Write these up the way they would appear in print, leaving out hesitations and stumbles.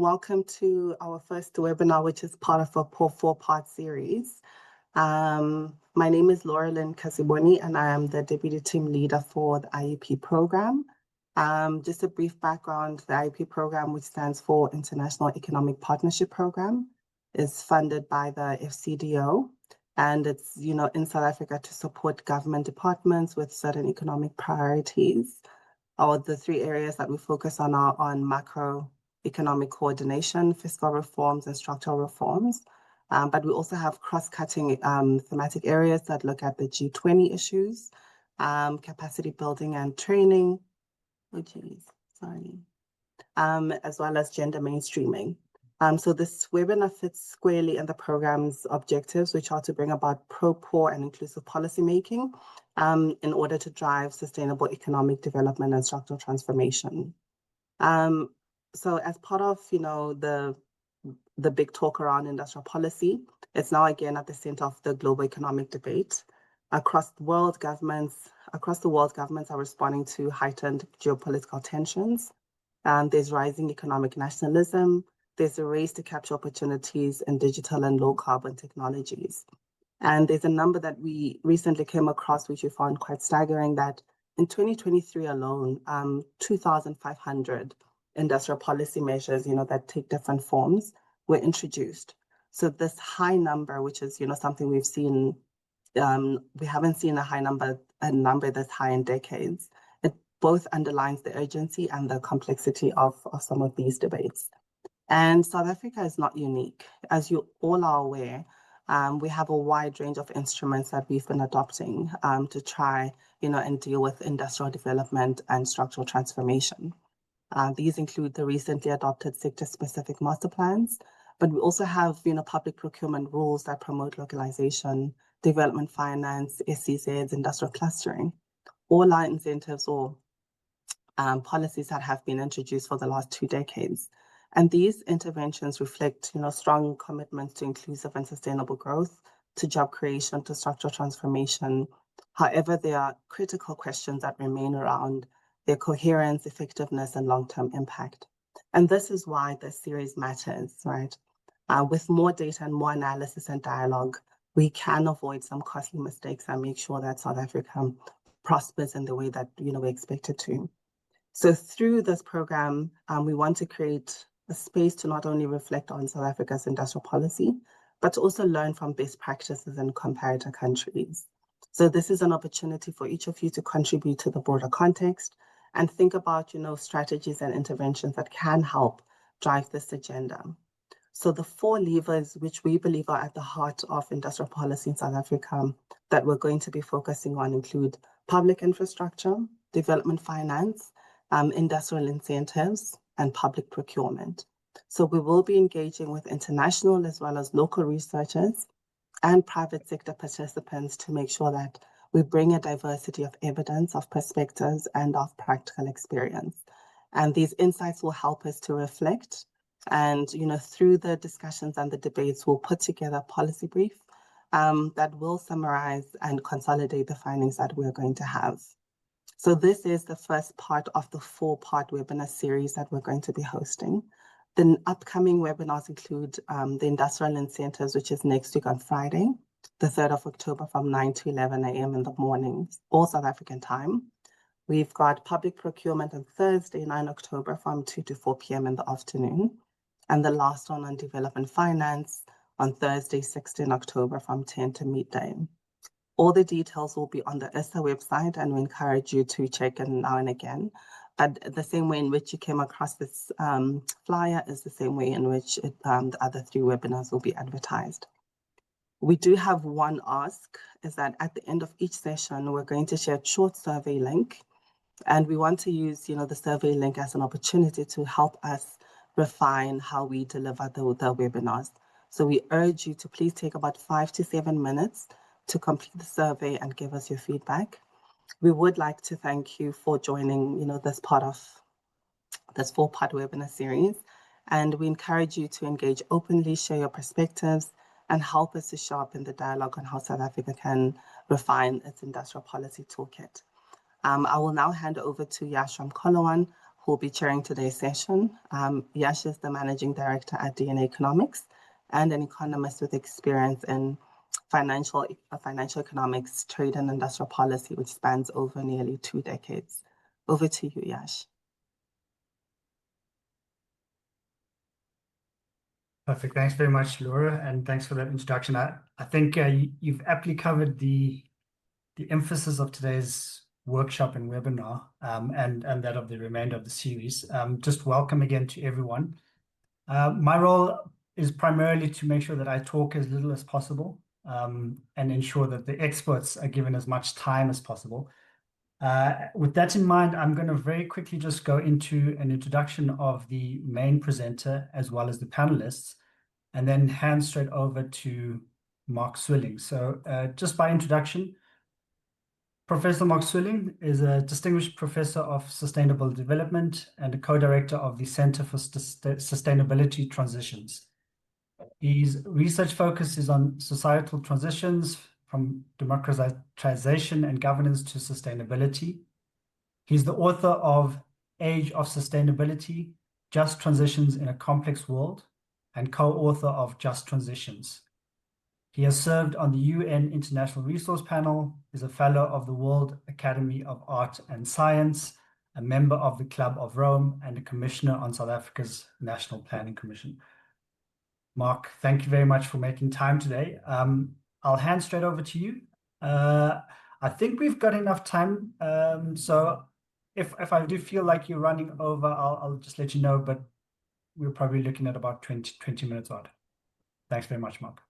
Welcome to our first webinar, which is part of a four-part series. My name is Laurelyn Kasiboni, and I am the Deputy Team Leader for the IEP program. Just a brief background, the IEP program, which stands for International Economic Partnership Program, is funded by the FCDO, and it's in South Africa to support government departments with certain economic priorities. The three areas that we focus on are on macroeconomic coordination, fiscal reforms, and structural reforms. But we also have cross-cutting thematic areas that look at the G20 issues, capacity building and training, as well as gender mainstreaming. So this webinar fits squarely in the program's objectives, which are to bring about pro-poor and inclusive policymaking in order to drive sustainable economic development and structural transformation. So as part of the big talk around industrial policy, it's now again at the center of the global economic debate. Across the world, governments are responding to heightened geopolitical tensions. There's rising economic nationalism. There's a race to capture opportunities in digital and low carbon technologies. And there's a number that we recently came across, which we found quite staggering, that in 2023 alone, 2,500 industrial policy measures, that take different forms, were introduced. So this high number, which is, something we've seen, we haven't seen a number this high in decades. It both underlines the urgency and the complexity of some of these debates. And South Africa is not unique. As you all are aware, we have a wide range of instruments that we've been adopting to try, and deal with industrial development and structural transformation. These include the recently adopted sector-specific master plans, but we also have, public procurement rules that promote localization, development finance, SCZs, industrial clustering. All are incentives or policies that have been introduced for the last 2 decades. And these interventions reflect, strong commitments to inclusive and sustainable growth, to job creation, to structural transformation. However, there are critical questions that remain around their coherence, effectiveness, and long-term impact. And this is why this series matters, right? With more data and more analysis and dialogue, we can avoid some costly mistakes and make sure that South Africa prospers in the way that, we expect it to. So through this program, we want to create a space to not only reflect on South Africa's industrial policy, but to also learn from best practices in comparator countries. So this is an opportunity for each of you to contribute to the broader context and think about, strategies and interventions that can help drive this agenda. So the 4 levers which we believe are at the heart of industrial policy in South Africa that we're going to be focusing on include public infrastructure, development finance, industrial incentives, and public procurement. So we will be engaging with international as well as local researchers and private sector participants to make sure that we bring a diversity of evidence, of perspectives, and of practical experience. And these insights will help us to reflect. And, through the discussions and the debates, we'll put together a policy brief that will summarize and consolidate the findings that we're going to have. So this is the first part of the 4-part webinar series that we're going to be hosting. The upcoming webinars include the industrial incentives, which is next week on Friday, the 3rd of October from 9 to 11 a.m. in the morning, all South African time. We've got public procurement on Thursday, 9 October from 2 to 4 p.m. in the afternoon. And the last one on development finance on Thursday, 16 October from 10 to midday. All the details will be on the ISA website, and we encourage you to check it now and again. But the same way in which you came across this flyer is the same way in which the other 3 webinars will be advertised. We do have one ask, is that at the end of each session, we're going to share a short survey link. And we want to use, the survey link as an opportunity to help us refine how we deliver the webinars. So we urge you to please take about 5 to 7 minutes to complete the survey and give us your feedback. We would like to thank you for joining, this part of this 4-part webinar series. And we encourage you to engage openly, share your perspectives, and help us to sharpen the dialogue on how South Africa can refine its industrial policy toolkit. I will now hand over to Yashram Kolowan, who will be chairing today's session. Yash is the Managing Director at DNA Economics and an economist with experience in financial economics, trade and industrial policy, which spans over nearly 2 decades. Over to you, Yash. Perfect. Thanks very much, Laura, and thanks for that introduction. I think you've aptly covered the emphasis of today's workshop and webinar, and that of the remainder of the series. Just welcome again to everyone. My role is primarily to make sure that I talk as little as possible, and ensure that the experts are given as much time as possible. With that in mind, I'm going to very quickly just go into an introduction of the main presenter as well as the panelists, and then hand straight over to Mark Swilling. So just by introduction, Professor Mark Swilling is a distinguished professor of sustainable development and a co-director of the Center for Sustainability Transitions. His research focus is on societal transitions from democratization and governance to sustainability. He's the author of Age of Sustainability, Just Transitions in a Complex World, and co-author of Just Transitions. He has served on the UN International Resource Panel, is a fellow of the World Academy of Art and Science, a member of the Club of Rome, and a commissioner on South Africa's National Planning Commission. Mark, thank you very much for making time today. I'll hand straight over to you. I think we've got enough time, so if I do feel like you're running over, I'll just let you know, but we're probably looking at about 20 minutes odd. Thanks very much, Mark.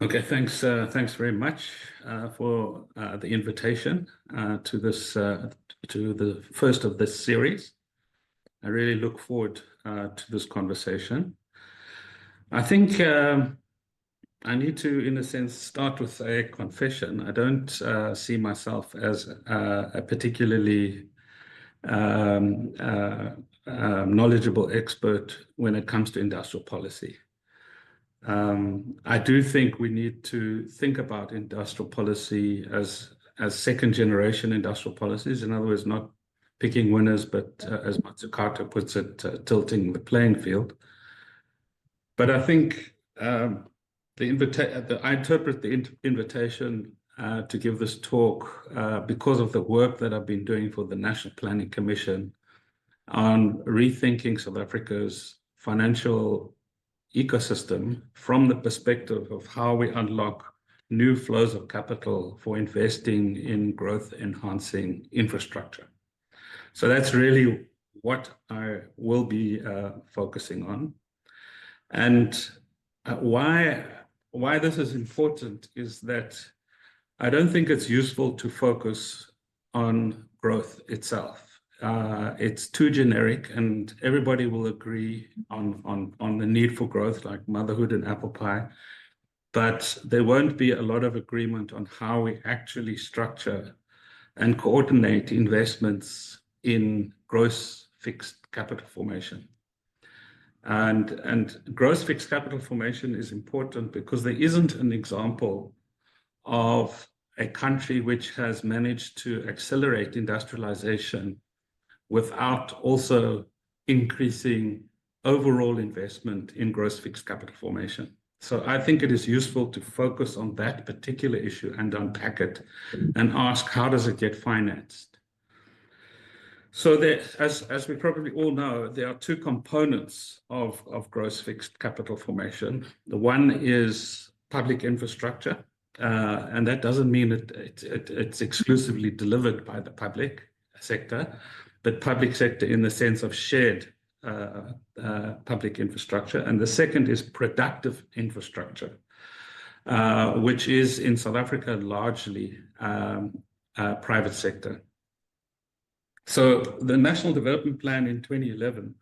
Okay, thanks very much for the invitation to this to the first of this series. I really look forward to this conversation. I think I need to, in a sense, start with a confession. I don't see myself as a particularly knowledgeable expert when it comes to industrial policy. I do think we need to think about industrial policy as second-generation industrial policies. In other words, not picking winners, but as Matsukato puts it, tilting the playing field. But I think I interpret the invitation to give this talk because of the work that I've been doing for the National Planning Commission on rethinking South Africa's financial ecosystem from the perspective of how we unlock new flows of capital for investing in growth-enhancing infrastructure. So that's really what I will be focusing on. And why this is important is that I don't think it's useful to focus on growth itself. It's too generic, and everybody will agree on the need for growth, like motherhood and apple pie. But there won't be a lot of agreement on how we actually structure and coordinate investments in gross fixed capital formation. And gross fixed capital formation is important because there isn't an example of a country which has managed to accelerate industrialization without also increasing overall investment in gross fixed capital formation. So I think it is useful to focus on that particular issue and unpack it and ask, how does it get financed? So there, as we probably all know, there are two components of gross fixed capital formation. The one is public infrastructure, and that doesn't mean it's exclusively delivered by the public sector, but public sector in the sense of shared public infrastructure. And the second is productive infrastructure, which is in South Africa largely private sector. So the National Development Plan in 2011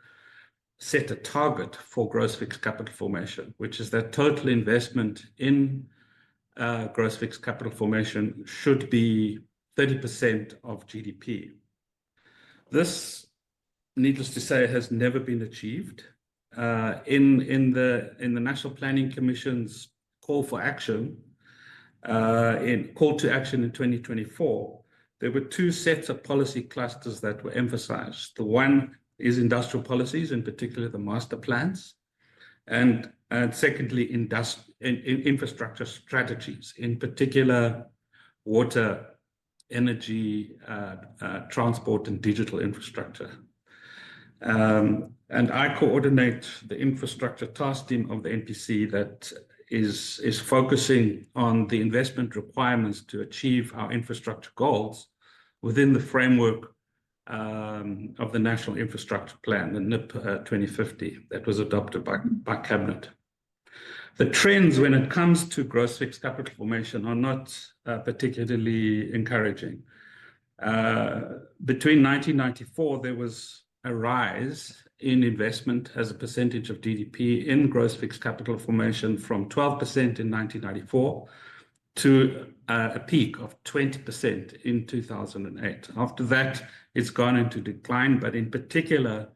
set a target for gross fixed capital formation, which is that total investment in gross fixed capital formation should be 30% of GDP. This, needless to say, has never been achieved. In the National Planning Commission's call to action in 2024, there were two sets of policy clusters that were emphasized. The one is industrial policies, in particular the master plans, and secondly, infrastructure strategies, in particular water, energy, transport, and digital infrastructure. And I coordinate the infrastructure task team of the NPC that is focusing on the investment requirements to achieve our infrastructure goals within the framework of the National Infrastructure Plan, the NIP 2050, that was adopted by Cabinet. The trends when it comes to gross fixed capital formation are not particularly encouraging. Between 1994, there was a rise in investment as a percentage of GDP in gross fixed capital formation from 12% in 1994 to a peak of 20% in 2008. After that, it's gone into decline, but in particular,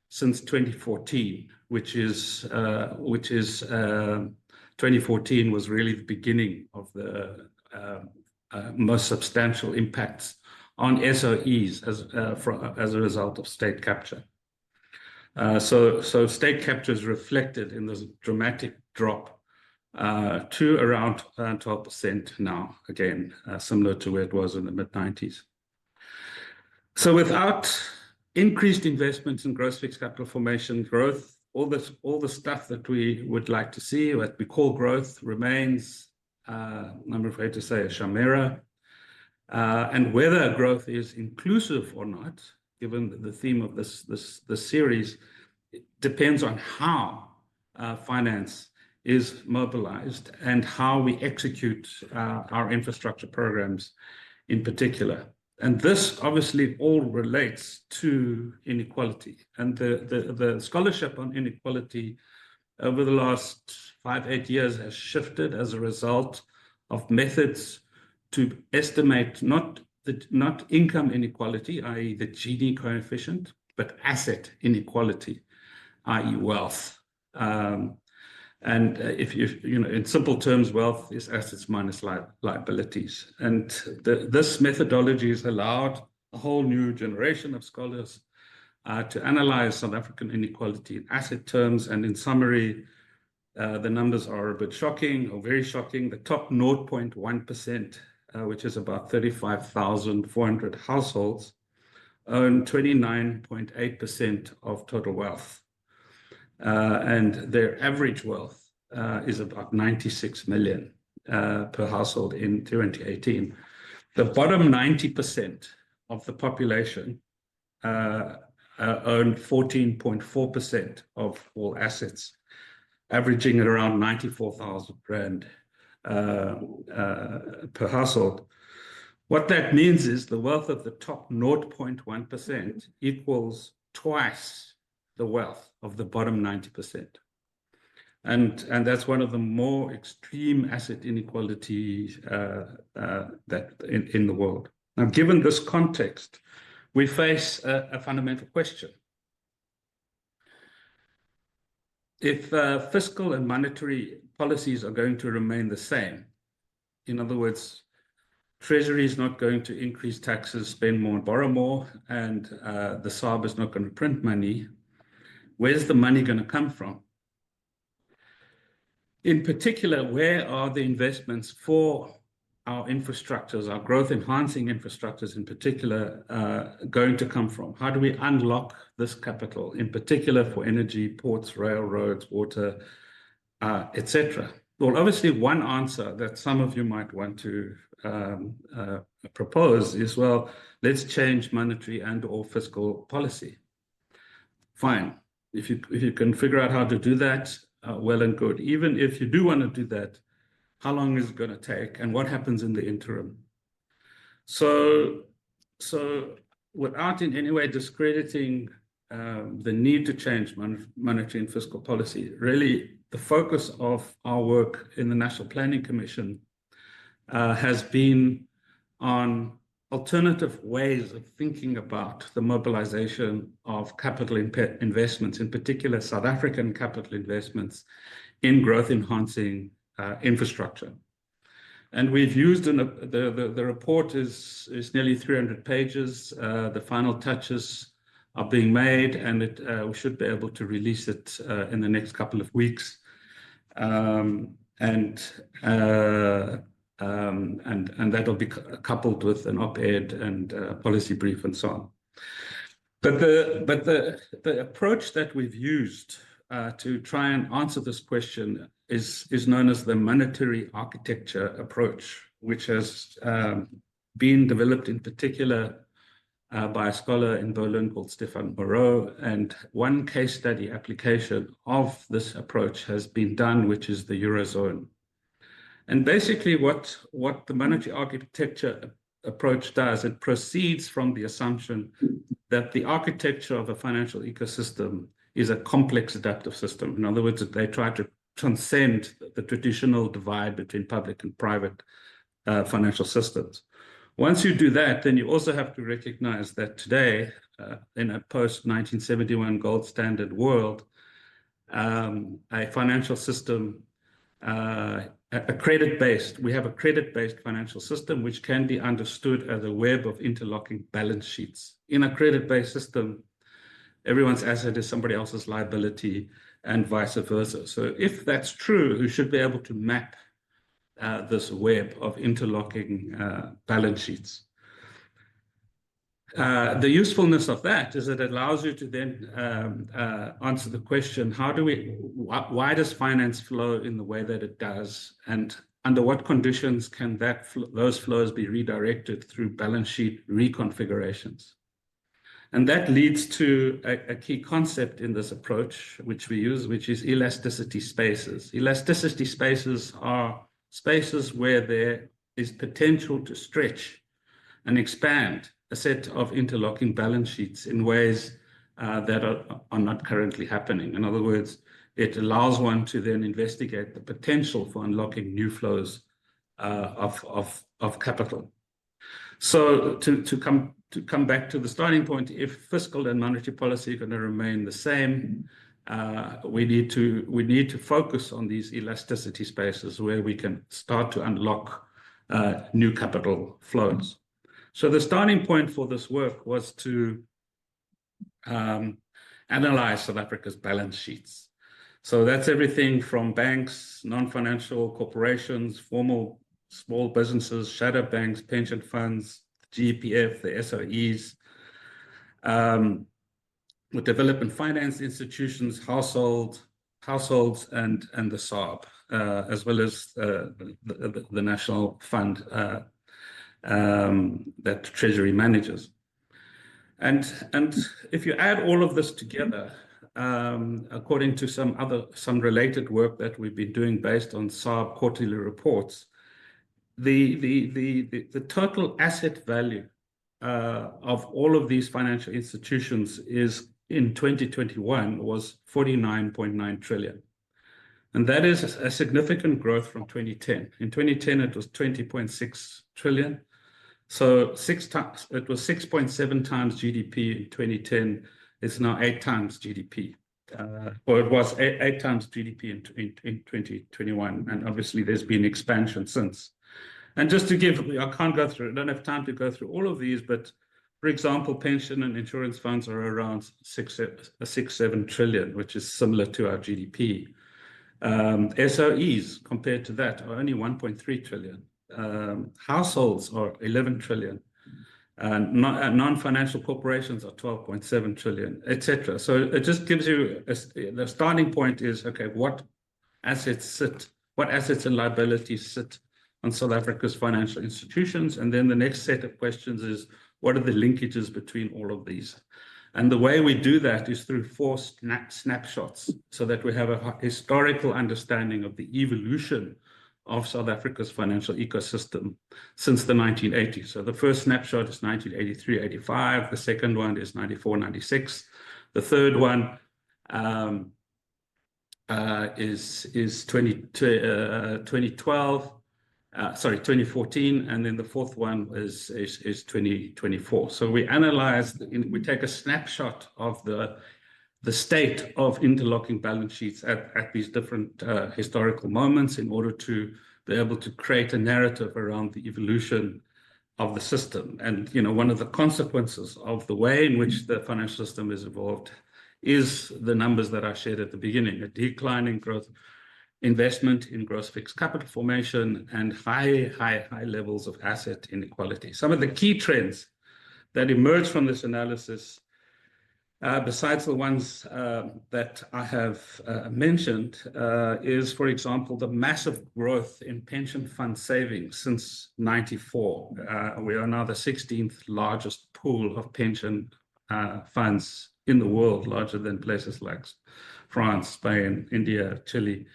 since 2014, which is 2014 was really the beginning of the most substantial impacts on SOEs as a result of state capture. So state capture is reflected in this dramatic drop to around 12% now, again, similar to where it was in the mid-90s. So without increased investments in gross fixed capital formation, growth, all the stuff that we would like to see, what we call growth, remains, I'm afraid to say, a chimera. And whether growth is inclusive or not, given the theme of this series, it depends on how finance is mobilized and how we execute our infrastructure programs in particular. And this obviously all relates to inequality. And the scholarship on inequality over the last 5-8 years has shifted as a result of methods to estimate not income inequality, i.e. the Gini coefficient, but asset inequality, i.e. wealth. And if you know, in simple terms, wealth is assets minus liabilities. And this methodology has allowed a whole new generation of scholars to analyze South African inequality in asset terms. And in summary, the numbers are a bit shocking or very shocking. The top 0.1%, which is about 35,400 households, own 29.8% of total wealth. And their average wealth is about 96 million per household in 2018. The bottom 90% of the population own 14.4% of all assets, averaging at around 94,000 rand per household. What that means is the wealth of the top 0.1% equals twice the wealth of the bottom 90%. And that's one of the more extreme asset inequalities that in the world. Now, given this context, we face a fundamental question. If fiscal and monetary policies are going to remain the same, in other words, Treasury is not going to increase taxes, spend more and borrow more, and the SARB is not going to print money, where's the money going to come from? In particular, where are the investments for our infrastructures, our growth-enhancing infrastructures in particular, going to come from? How do we unlock this capital, in particular for energy, ports, railroads, water, etc.? Well, obviously, one answer that some of you might want to propose is, well, let's change monetary and/or fiscal policy. Fine. If you can figure out how to do that, well and good. Even if you do want to do that, how long is it going to take, and what happens in the interim? So without in any way discrediting the need to change monetary and fiscal policy, really the focus of our work in the National Planning Commission has been on alternative ways of thinking about the mobilization of capital investments, in particular South African capital investments in growth-enhancing infrastructure. And we've used the report is nearly 300 pages. The final touches are being made, and we should be able to release it in the next couple of weeks. And that'll be coupled with an op-ed and policy brief and so on. But the approach that we've used to try and answer this question is known as the monetary architecture approach, which has been developed in particular by a scholar in Berlin called Stefan Moreau. And one case study application of this approach has been done, which is the Eurozone. And basically what the monetary architecture approach does, it proceeds from the assumption that the architecture of a financial ecosystem is a complex adaptive system. In other words, they try to transcend the traditional divide between public and private financial systems. Once you do that, then you also have to recognize that today, in a post-1971 gold standard world, a financial system, we have a credit-based financial system, which can be understood as a web of interlocking balance sheets. In a credit-based system, everyone's asset is somebody else's liability and vice versa. So if that's true, you should be able to map this web of interlocking balance sheets. The usefulness of that is that it allows you to then answer the question, why does finance flow in the way that it does? And under what conditions can those flows be redirected through balance sheet reconfigurations? And that leads to a key concept in this approach, which we use, which is elasticity spaces. Elasticity spaces are spaces where there is potential to stretch and expand a set of interlocking balance sheets in ways that are not currently happening. In other words, it allows one to then investigate the potential for unlocking new flows of capital. So to come back to the starting point, if fiscal and monetary policy are going to remain the same, we need to focus on these elasticity spaces where we can start to unlock new capital flows. So the starting point for this work was to analyze South Africa's balance sheets. So that's everything from banks, non-financial corporations, formal small businesses, shadow banks, pension funds, GEPF, the SOEs, with development finance institutions, households, and the SARB, as well as the National Fund that Treasury manages. And if you add all of this together, according to some related work that we've been doing based on SARB quarterly reports, the total asset value of all of these financial institutions is in 2021 was 49.9 trillion. And that is a significant growth from 2010. In 2010, it was 20.6 trillion. So it was 6.7 times GDP in 2010. It's now 8 times GDP. Or it was 8 times GDP in 2021. And obviously, there's been expansion since. And just to give, I don't have time to go through all of these, but for example, pension and insurance funds are around 7 trillion, which is similar to our GDP. SOEs compared to that are only 1.3 trillion. Households are 11 trillion. Non-financial corporations are 12.7 trillion, etc. So it just gives you the starting point is, okay, what assets and liabilities sit on South Africa's financial institutions? And then the next set of questions is, what are the linkages between all of these? And the way we do that is through 4 snapshots, so that we have a historical understanding of the evolution of South Africa's financial ecosystem since the 1980s. So the first snapshot is 1983-85. The second one is 94-96. The third one is 2012. 2014, and then the fourth one is 2024. So we we take a snapshot of the state of interlocking balance sheets at these different historical moments in order to be able to create a narrative around the evolution of the system. And, one of the consequences of the way in which the financial system is evolved is the numbers that I shared at the beginning, a decline in growth, investment in gross fixed capital formation, and high levels of asset inequality. Some of the key trends that emerge from this analysis, besides the ones that I have mentioned, is, for example, the massive growth in pension fund savings since '94. We are now the 16th largest pool of pension funds in the world, larger than places like France, Spain, India, Chile.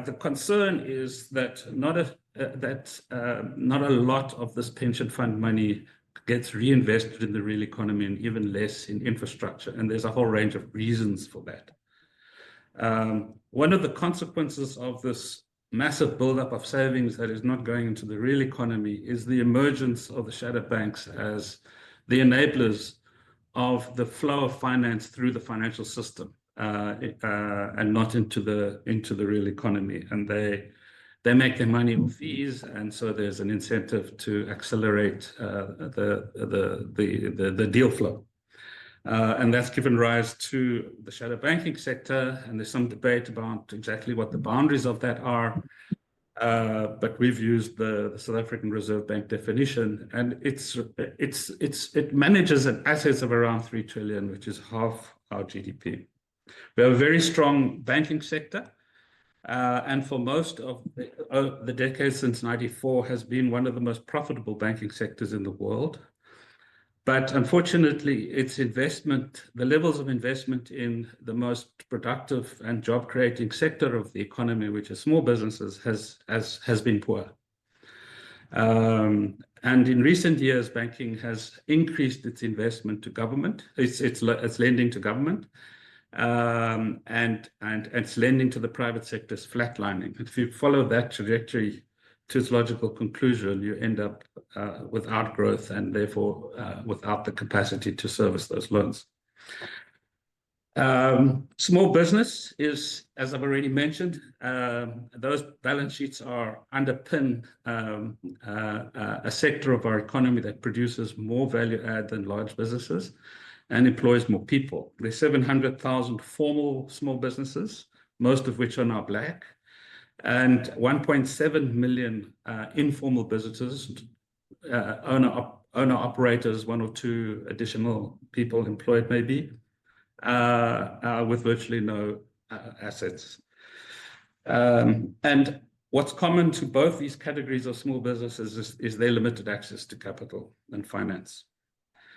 The concern is that not a lot of this pension fund money gets reinvested in the real economy, and even less in infrastructure. And there's a whole range of reasons for that. One of the consequences of this massive buildup of savings that is not going into the real economy is the emergence of the shadow banks as the enablers of the flow of finance through the financial system, and not into the real economy. And they make their money on fees, and so there's an incentive to accelerate the deal flow. And that's given rise to the shadow banking sector, and there's some debate about exactly what the boundaries of that are. But we've used the South African Reserve Bank definition, and it manages assets of around 3 trillion, which is half our GDP. We have a very strong banking sector, and for most of the decades since '94 has been one of the most profitable banking sectors in the world. But unfortunately, the levels of investment in the most productive and job-creating sector of the economy, which is small businesses, has been poor. And in recent years, banking has increased its investment to government. It's lending to government, and its lending to the private sector is flatlining. If you follow that trajectory to its logical conclusion, you end up without growth, and therefore without the capacity to service those loans. Small business is, as I've already mentioned, those balance sheets underpin a sector of our economy that produces more value add than large businesses and employs more people. There's 700,000 formal small businesses, most of which are now Black, and 1.7 million informal businesses, owner-operators, 1 or 2 additional people employed maybe, with virtually no assets. And what's common to both these categories of small businesses is their limited access to capital and finance.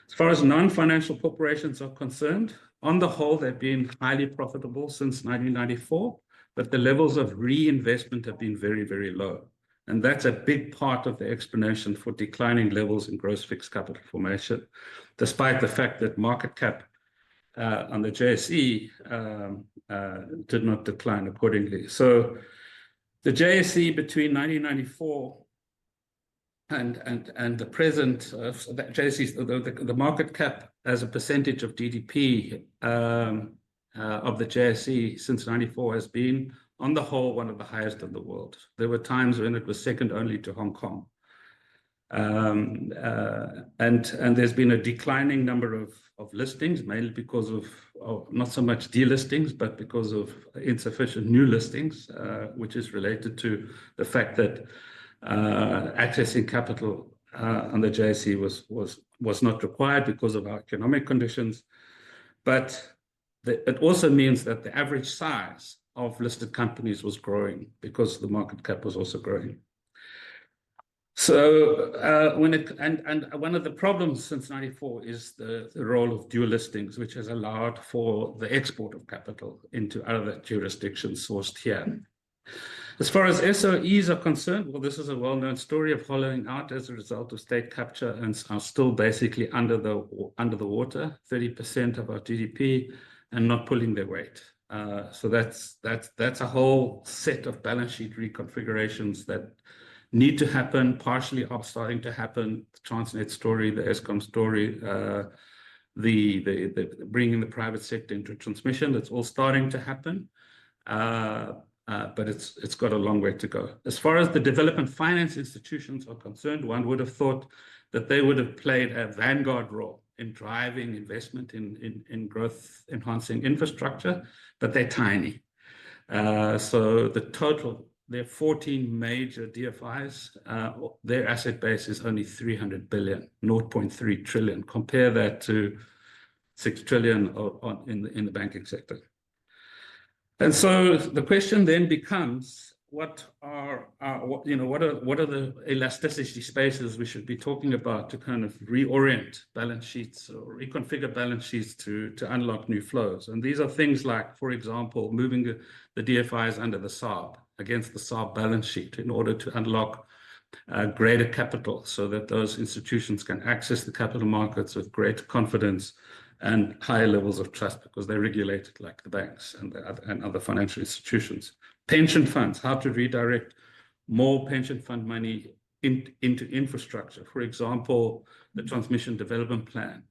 As far as non-financial corporations are concerned, on the whole, they've been highly profitable since 1994, but the levels of reinvestment have been very, very low. And that's a big part of the explanation for declining levels in gross fixed capital formation, despite the fact that market cap on the JSE did not decline accordingly. So the JSE between 1994 and the present, the JSE, the market cap as a percentage of GDP of the JSE since '94 has been, on the whole, one of the highest in the world. There were times when it was second only to Hong Kong. And there's been a declining number of listings, mainly because of not so much delistings, but because of insufficient new listings, which is related to the fact that accessing capital on the JSE was not required because of our economic conditions. But it also means that the average size of listed companies was growing because the market cap was also growing. So one of the problems since '94 is the role of dual listings, which has allowed for the export of capital into other jurisdictions sourced here. As far as SOEs are concerned, well, this is a well-known story of hollowing out as a result of state capture, and are still basically under the water, 30% of our GDP, and not pulling their weight. So that's a whole set of balance sheet reconfigurations that need to happen, partially are starting to happen. The Transnet story, the Eskom story, the bringing the private sector into transmission, that's all starting to happen. but it's got a long way to go. As far as the development finance institutions are concerned, one would have thought that they would have played a vanguard role in driving investment in growth-enhancing infrastructure, but they're tiny. So the total, there are 14 major DFIs. Their asset base is only 300 billion, 0.3 trillion. Compare that to 6 trillion in the banking sector. And so the question then becomes, what are the elasticity spaces we should be talking about to kind of reorient balance sheets or reconfigure balance sheets to unlock new flows? And these are things like, for example, moving the DFIs under the SARB against the SARB balance sheet in order to unlock greater capital so that those institutions can access the capital markets with greater confidence and higher levels of trust because they're regulated like the banks and other financial institutions. Pension funds, how to redirect more pension fund money into infrastructure. For example, the Transmission Development Plan.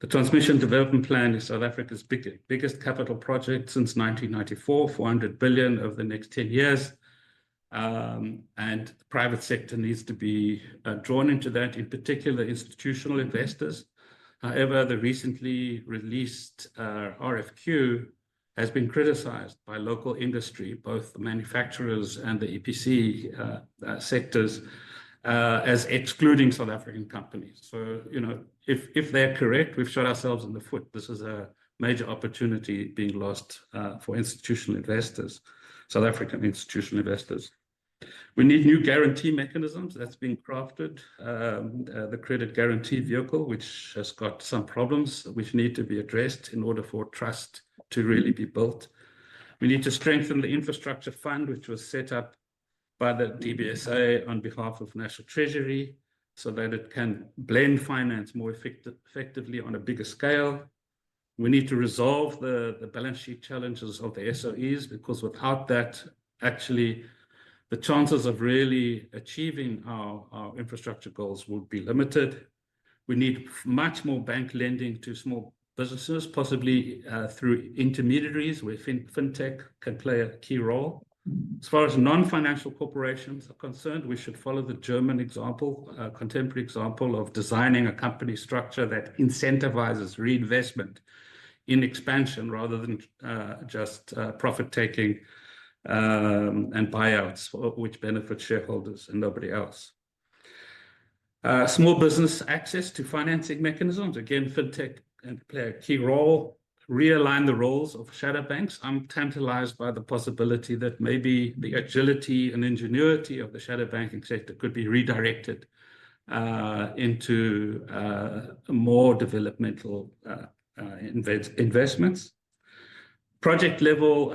The Transmission Development Plan is South Africa's biggest capital project since 1994, 400 billion over the next 10 years. And the private sector needs to be drawn into that, in particular institutional investors. However, the recently released RFQ has been criticized by local industry, both the manufacturers and the EPC sectors, as excluding South African companies. So, if they're correct, we've shot ourselves in the foot. This is a major opportunity being lost for institutional investors, South African institutional investors. We need new guarantee mechanisms. That's being crafted. The credit guarantee vehicle, which has got some problems which need to be addressed in order for trust to really be built. We need to strengthen the infrastructure fund, which was set up by the DBSA on behalf of National Treasury, so that it can blend finance more effectively on a bigger scale. We need to resolve the balance sheet challenges of the SOEs, because without that, actually, the chances of really achieving our infrastructure goals would be limited. We need much more bank lending to small businesses, possibly through intermediaries where fintech can play a key role. As far as non-financial corporations are concerned, we should follow the German example, contemporary example of designing a company structure that incentivizes reinvestment in expansion rather than just profit-taking and buyouts, which benefit shareholders and nobody else. Small business access to financing mechanisms. Again, fintech can play a key role. Realign the roles of shadow banks. I'm tantalized by the possibility that maybe the agility and ingenuity of the shadow banking sector could be redirected into more developmental investments. Project level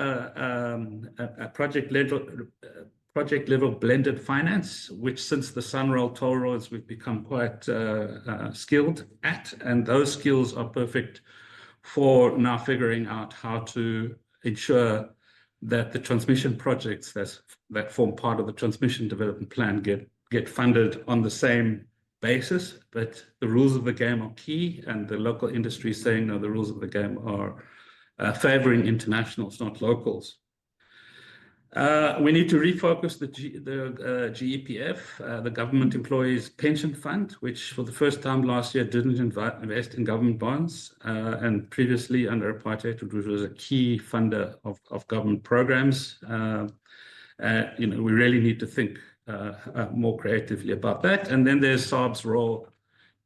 blended finance, which since the Sunrail toll roads we've become quite skilled at, and those skills are perfect for now figuring out how to ensure that the transmission projects that form part of the Transmission Development Plan get funded on the same basis. But the rules of the game are key, and the local industry is saying, no, the rules of the game are favoring internationals, not locals. We need to refocus the GEPF, the Government Employees Pension Fund, which for the first time last year didn't invest in government bonds, and previously under apartheid, which was a key funder of government programs. We really need to think more creatively about that. And then there's SARB's role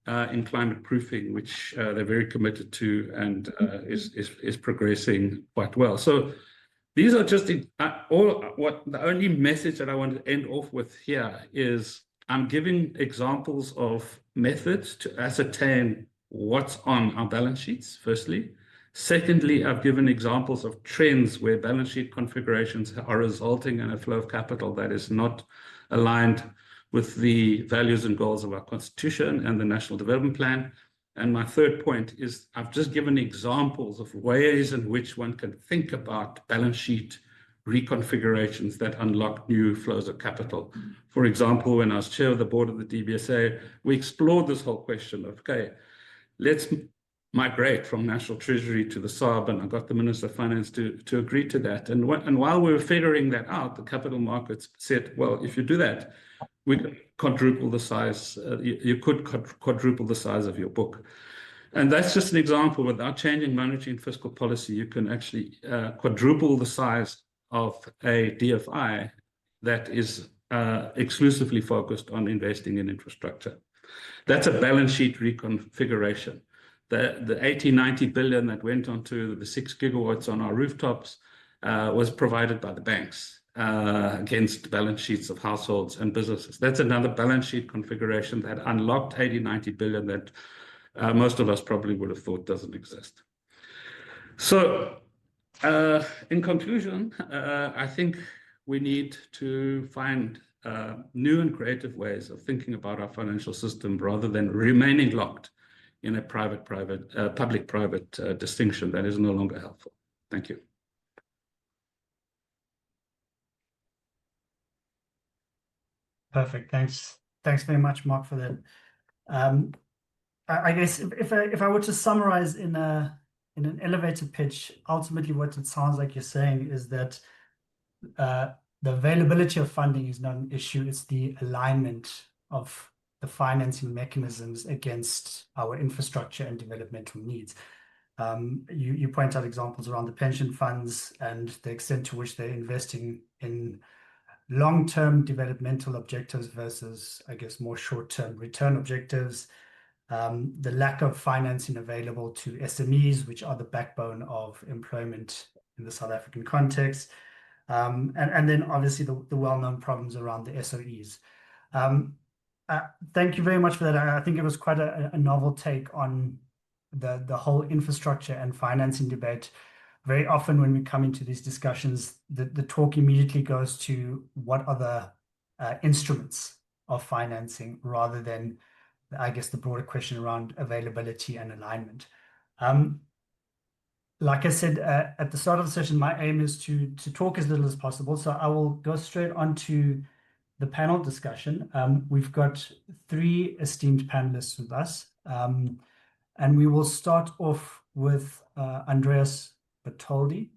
in climate proofing, which they're very committed to and is progressing quite well. So these are just the only message that I want to end off with here is I'm giving examples of methods to ascertain what's on our balance sheets, firstly. Secondly, I've given examples of trends where balance sheet configurations are resulting in a flow of capital that is not aligned with the values and goals of our Constitution and the National Development Plan. And my third point is I've just given examples of ways in which one can think about balance sheet reconfigurations that unlock new flows of capital. For example, when I was chair of the board of the DBSA, we explored this whole question of, okay, let's migrate from National Treasury to the SARB, and I got the Minister of Finance to agree to that. And while we were figuring that out, the capital markets said, well, if you do that, we could quadruple the size. You could quadruple the size of your book. And that's just an example. Without changing monetary and fiscal policy, you can actually quadruple the size of a DFI that is exclusively focused on investing in infrastructure. That's a balance sheet reconfiguration. The 80, 90 billion that went onto the 6 gigawatts on our rooftops was provided by the banks against balance sheets of households and businesses. That's another balance sheet configuration that unlocked 80, 90 billion that most of us probably would have thought doesn't exist. So in conclusion, I think we need to find new and creative ways of thinking about our financial system rather than remaining locked in a public-private distinction that is no longer helpful. Thank you. Perfect. Thanks very much, Mark, for that. I guess if I were to summarize in an elevator pitch, ultimately what it sounds like you're saying is that the availability of funding is not an issue. It's the alignment of the financing mechanisms against our infrastructure and developmental needs. You point out examples around the pension funds and the extent to which they're investing in long-term developmental objectives versus, I guess, more short-term return objectives. The lack of financing available to SMEs, which are the backbone of employment in the South African context. And then obviously the well-known problems around the SOEs. Thank you very much for that. I think it was quite a novel take on the whole infrastructure and financing debate. Very often when we come into these discussions, the talk immediately goes to what are the instruments of financing rather than, I guess, the broader question around availability and alignment. Like I said at the start of the session, my aim is to talk as little as possible. So I will go straight on to the panel discussion. We've got 3 esteemed panelists with us. And we will start off with Andreas Bertoldi.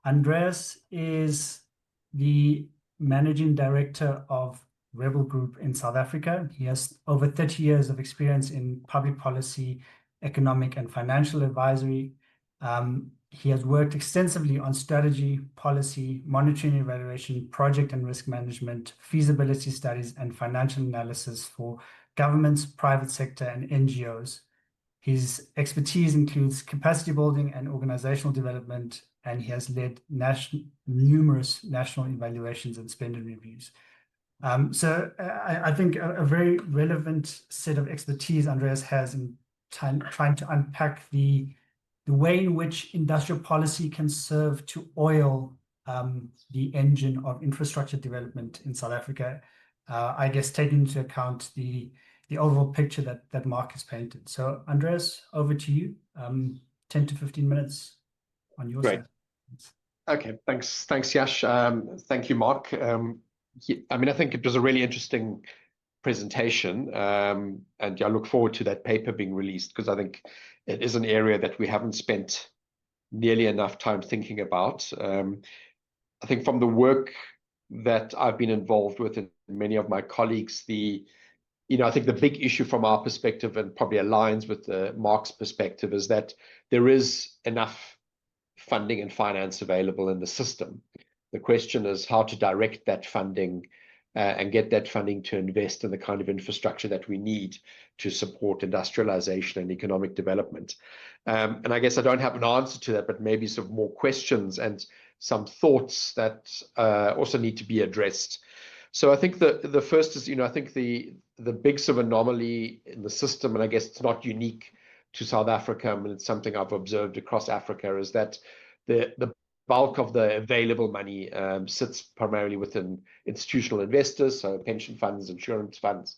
Andreas is the Managing Director of Rebel Group in South Africa. He has over 30 years of experience in public policy, economic and financial advisory. He has worked extensively on strategy, policy, monitoring and evaluation, project and risk management, feasibility studies, and financial analysis for governments, private sector, and NGOs. His expertise includes capacity building and organizational development, and he has led numerous national evaluations and spending reviews. So I think a very relevant set of expertise Andreas has in trying to unpack the way in which industrial policy can serve to oil the engine of infrastructure development in South Africa, I guess taking into account the overall picture that Mark has painted. So Andreas, over to you. 10 to 15 minutes on your side. Okay, thanks Yash. Thank you, Mark. I mean, I think it was a really interesting presentation, and I look forward to that paper being released because I think it is an area that we haven't spent nearly enough time thinking about. I think from the work that I've been involved with and many of my colleagues, I think the big issue from our perspective, and probably aligns with Mark's perspective, is that there is enough funding and finance available in the system. The question is how to direct that funding and get that funding to invest in the kind of infrastructure that we need to support industrialization and economic development. And I guess I don't have an answer to that, but maybe some more questions and some thoughts that also need to be addressed. So I think the first is, I think the big sort of anomaly in the system, and I guess it's not unique to South Africa, I mean, it's something I've observed across Africa, is that the bulk of the available money sits primarily within institutional investors, so pension funds, insurance funds.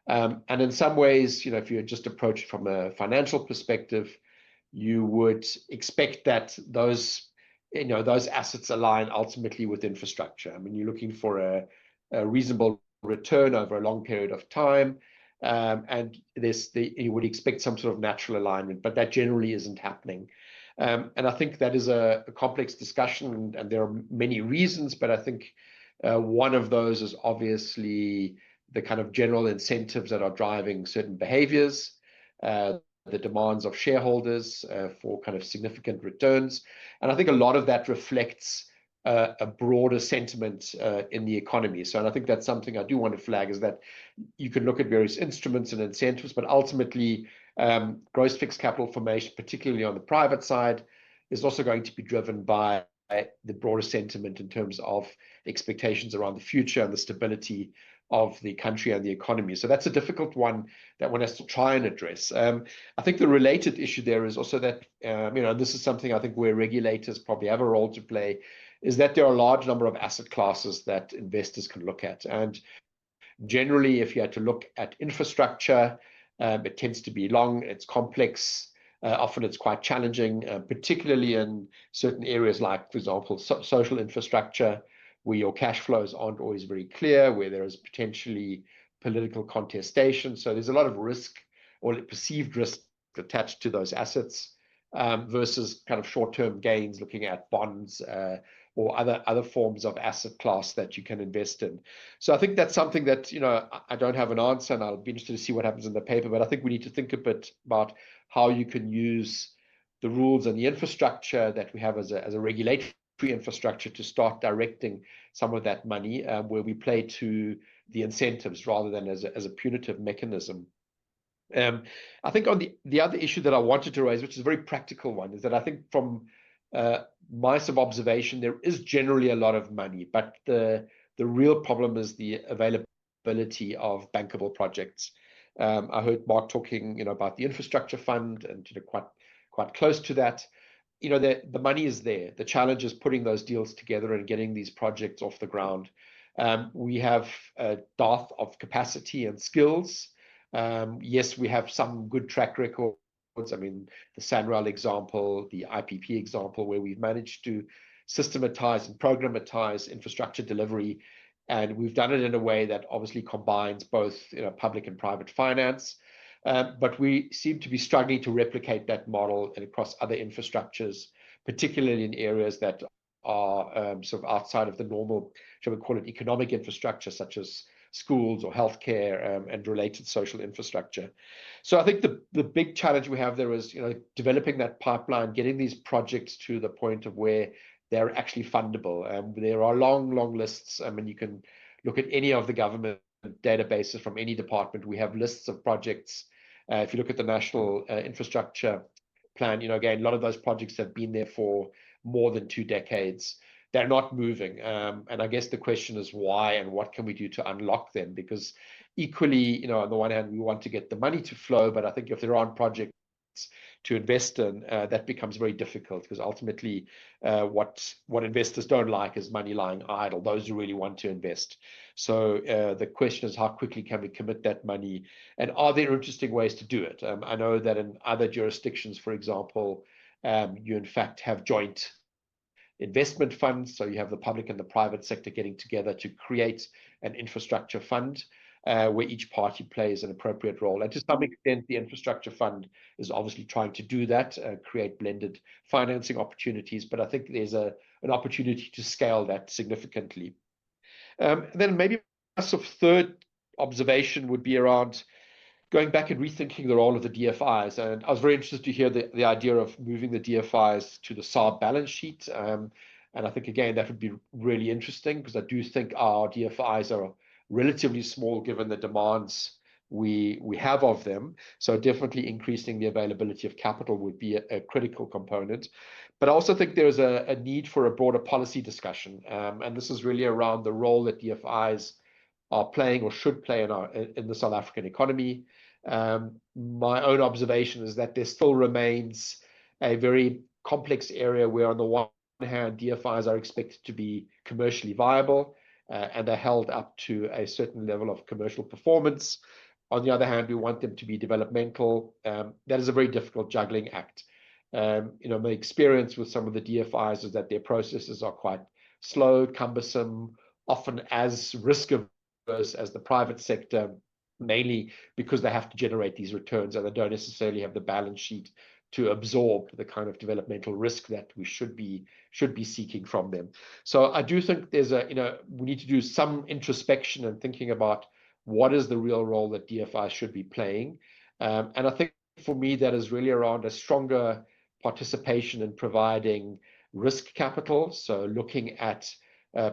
And in some ways, if you just approach it from a financial perspective, you would expect that those assets align ultimately with infrastructure. I mean, you're looking for a reasonable return over a long period of time. and you would expect some sort of natural alignment, but that generally isn't happening. And I think that is a complex discussion, and there are many reasons, but I think one of those is obviously the kind of general incentives that are driving certain behaviors, the demands of shareholders for kind of significant returns. And I think a lot of that reflects a broader sentiment in the economy. So, and I think that's something I do want to flag, is that you can look at various instruments and incentives, but ultimately gross fixed capital formation, particularly on the private side, is also going to be driven by the broader sentiment in terms of expectations around the future and the stability of the country and the economy. So that's a difficult one that one has to try and address. I think the related issue there is also that, this is something I think where regulators probably have a role to play, is that there are a large number of asset classes that investors can look at. And generally, if you had to look at infrastructure, it tends to be long, it's complex, often it's quite challenging, particularly in certain areas like, for example, social infrastructure, where your cash flows aren't always very clear, where there is potentially political contestation. So there's a lot of risk or perceived risk attached to those assets versus kind of short-term gains looking at bonds or other forms of asset class that you can invest in. So I think that's something that, I don't have an answer, and I'll be interested to see what happens in the paper, but I think we need to think a bit about how you can use the rules and the infrastructure that we have as a regulatory infrastructure to start directing some of that money where we play to the incentives rather than as a punitive mechanism. I think on the other issue that I wanted to raise, which is a very practical one, is that I think from my sort of observation, there is generally a lot of money, but the real problem is the availability of bankable projects. I heard Mark talking, about the infrastructure fund, and quite close to that. The money is there. The challenge is putting those deals together and getting these projects off the ground. We have a dearth of capacity and skills. Yes, we have some good track records. I mean, the Sanral example, the IPP example, where we've managed to systematize and programmatize infrastructure delivery. And we've done it in a way that obviously combines both public and private finance. But we seem to be struggling to replicate that model and across other infrastructures, particularly in areas that are sort of outside of the normal, shall we call it, economic infrastructure, such as schools or healthcare and related social infrastructure. So I think the big challenge we have there is, developing that pipeline, getting these projects to the point of where they're actually fundable. There are long lists. I mean, you can look at any of the government databases from any department. We have lists of projects. If you look at the National Infrastructure Plan, again, a lot of those projects have been there for more than 2 decades. They're not moving. And I guess the question is why, and what can we do to unlock them? Because equally, on the one hand, we want to get the money to flow, but I think if there aren't projects to invest in, that becomes very difficult, because ultimately what investors don't like is money lying idle, those who really want to invest. So the question is, how quickly can we commit that money? And are there interesting ways to do it? I know that in other jurisdictions, for example, you in fact have joint investment funds. So you have the public and the private sector getting together to create an infrastructure fund where each party plays an appropriate role. And to some extent, the infrastructure fund is obviously trying to do that, create blended financing opportunities. But I think there's an opportunity to scale that significantly. Then maybe a sort of third observation would be around going back and rethinking the role of the DFIs. And I was very interested to hear the idea of moving the DFIs to the SARB balance sheet. And I think, again, that would be really interesting, because I do think our DFIs are relatively small given the demands we have of them. So definitely increasing the availability of capital would be a critical component. But I also think there's a need for a broader policy discussion. And this is really around the role that DFIs are playing or should play in the South African economy. My own observation is that there still remains a very complex area where, on the one hand, DFIs are expected to be commercially viable and are held up to a certain level of commercial performance. On the other hand, we want them to be developmental. That is a very difficult juggling act. My experience with some of the DFIs is that their processes are quite slow, cumbersome, often as risk-averse as the private sector. mainly because they have to generate these returns and they don't necessarily have the balance sheet to absorb the kind of developmental risk that we should be seeking from them. So I do think there's we need to do some introspection and thinking about what is the real role that DFI should be playing. And I think for me, that is really around a stronger participation in providing risk capital. So looking at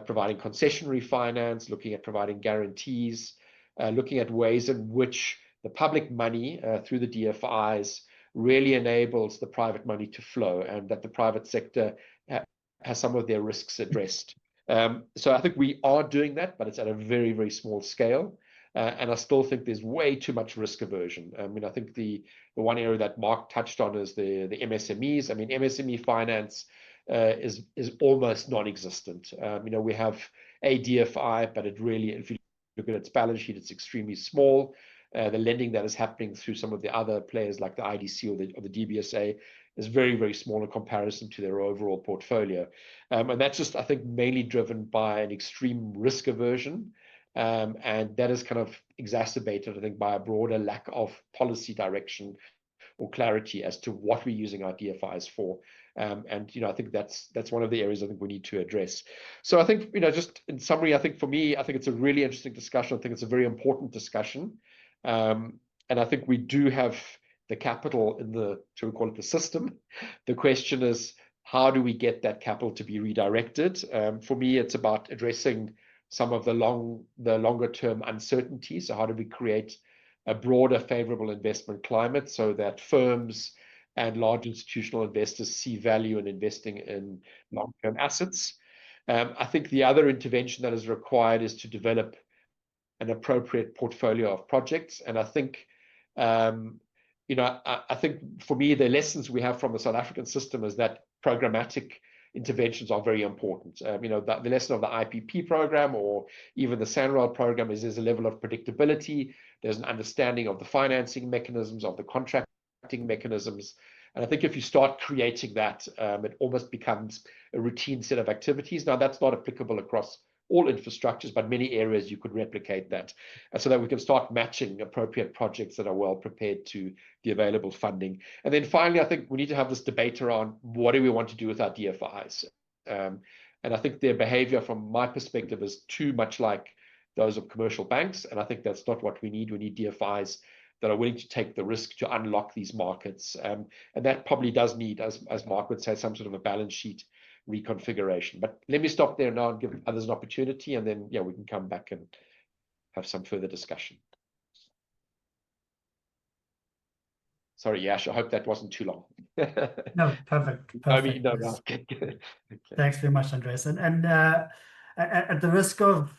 providing concessionary finance, looking at providing guarantees, looking at ways in which the public money through the DFIs really enables the private money to flow, and that the private sector has some of their risks addressed. So I think we are doing that, but it's at a very, very small scale. And I still think there's way too much risk aversion. I mean, I think the one area that Mark touched on is the MSMEs. I mean, MSME finance is almost non-existent. We have a DFI, but it really, if you look at its balance sheet, it's extremely small. The lending that is happening through some of the other players like the IDC or the DBSA is very, very small in comparison to their overall portfolio. And that's just, I think, mainly driven by an extreme risk aversion. And that is kind of exacerbated, I think, by a broader lack of policy direction or clarity as to what we're using our DFIs for. And I think that's one of the areas I think we need to address. So I think, just in summary, I think for me, I think it's a really interesting discussion. I think it's a very important discussion. And I think we do have the capital in shall we call it the system. The question is, how do we get that capital to be redirected? For me, it's about addressing some of the longer term uncertainty. So how do we create a broader favorable investment climate so that firms and large institutional investors see value in investing in long-term assets? I think the other intervention that is required is to develop an appropriate portfolio of projects. And I think, I think for me, the lessons we have from the South African system is that programmatic interventions are very important. The lesson of the IPP program or even the SANRAL program is there's a level of predictability. There's an understanding of the financing mechanisms, of the contracting mechanisms. And I think if you start creating that, it almost becomes a routine set of activities. Now, that's not applicable across all infrastructures, but many areas you could replicate that, so that we can start matching appropriate projects that are well prepared to the available funding. And then finally, I think we need to have this debate around what do we want to do with our DFIs. And I think their behavior, from my perspective, is too much like those of commercial banks. And I think that's not what we need. We need DFIs that are willing to take the risk to unlock these markets. And that probably does need, as Mark would say, some sort of a balance sheet reconfiguration. But let me stop there now and give others an opportunity, and then we can come back and have some further discussion. Sorry, Yash, I hope that wasn't too long. No, perfect. I mean, no. Okay. Thanks very much, Andreas. And at the risk of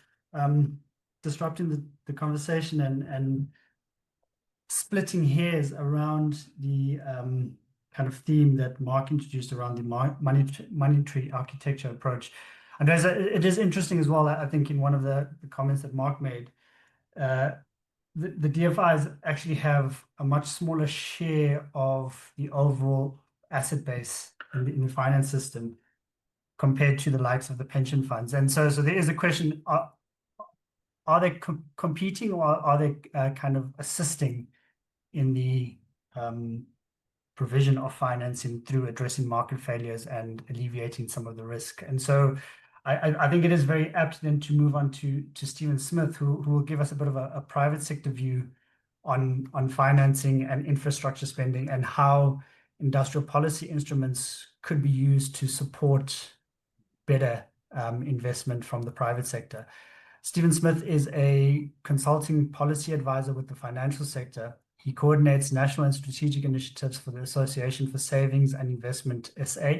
disrupting the conversation and splitting hairs around the kind of theme that Mark introduced around the monetary architecture approach. And it is interesting as well, I think, in one of the comments that Mark made, the DFIs actually have a much smaller share of the overall asset base in the finance system compared to the likes of the pension funds. And so there is a question, are they competing, or are they kind of assisting in the provision of financing through addressing market failures and alleviating some of the risk? And so I think it is very apt then to move on to Stephen Smith, who will give us a bit of a private sector view on financing and infrastructure spending, and how industrial policy instruments could be used to support better investment from the private sector. Stephen Smith is a consulting policy advisor with the financial sector. He coordinates national and strategic initiatives for the Association for Savings and Investment SA,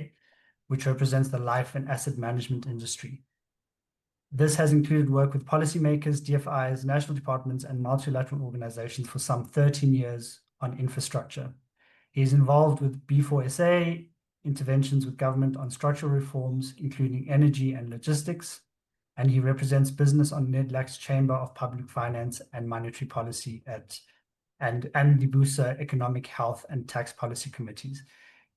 which represents the life and asset management industry. This has included work with policymakers, DFIs, national departments, and multilateral organizations for some 13 years on infrastructure. He is involved with B4SA, interventions with government on structural reforms, including energy and logistics, and he represents business on NEDLAC's Chamber of Public Finance and Monetary Policy and the BUSA Economic Health and Tax Policy Committees.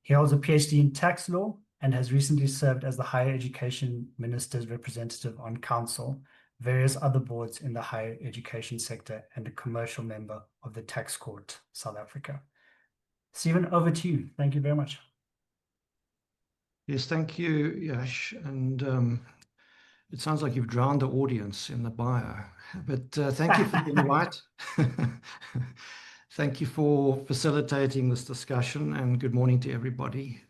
He holds a PhD in tax law and has recently served as the Higher Education Minister's representative on council various other boards in the higher education sector, and a commercial member of the Tax Court South Africa. Stephen, over to you. Thank you very much. Yes, thank you, Yash. And it sounds like you've drowned the audience in the bio, but thank you for the invite. Thank you for facilitating this discussion, and good morning to everybody.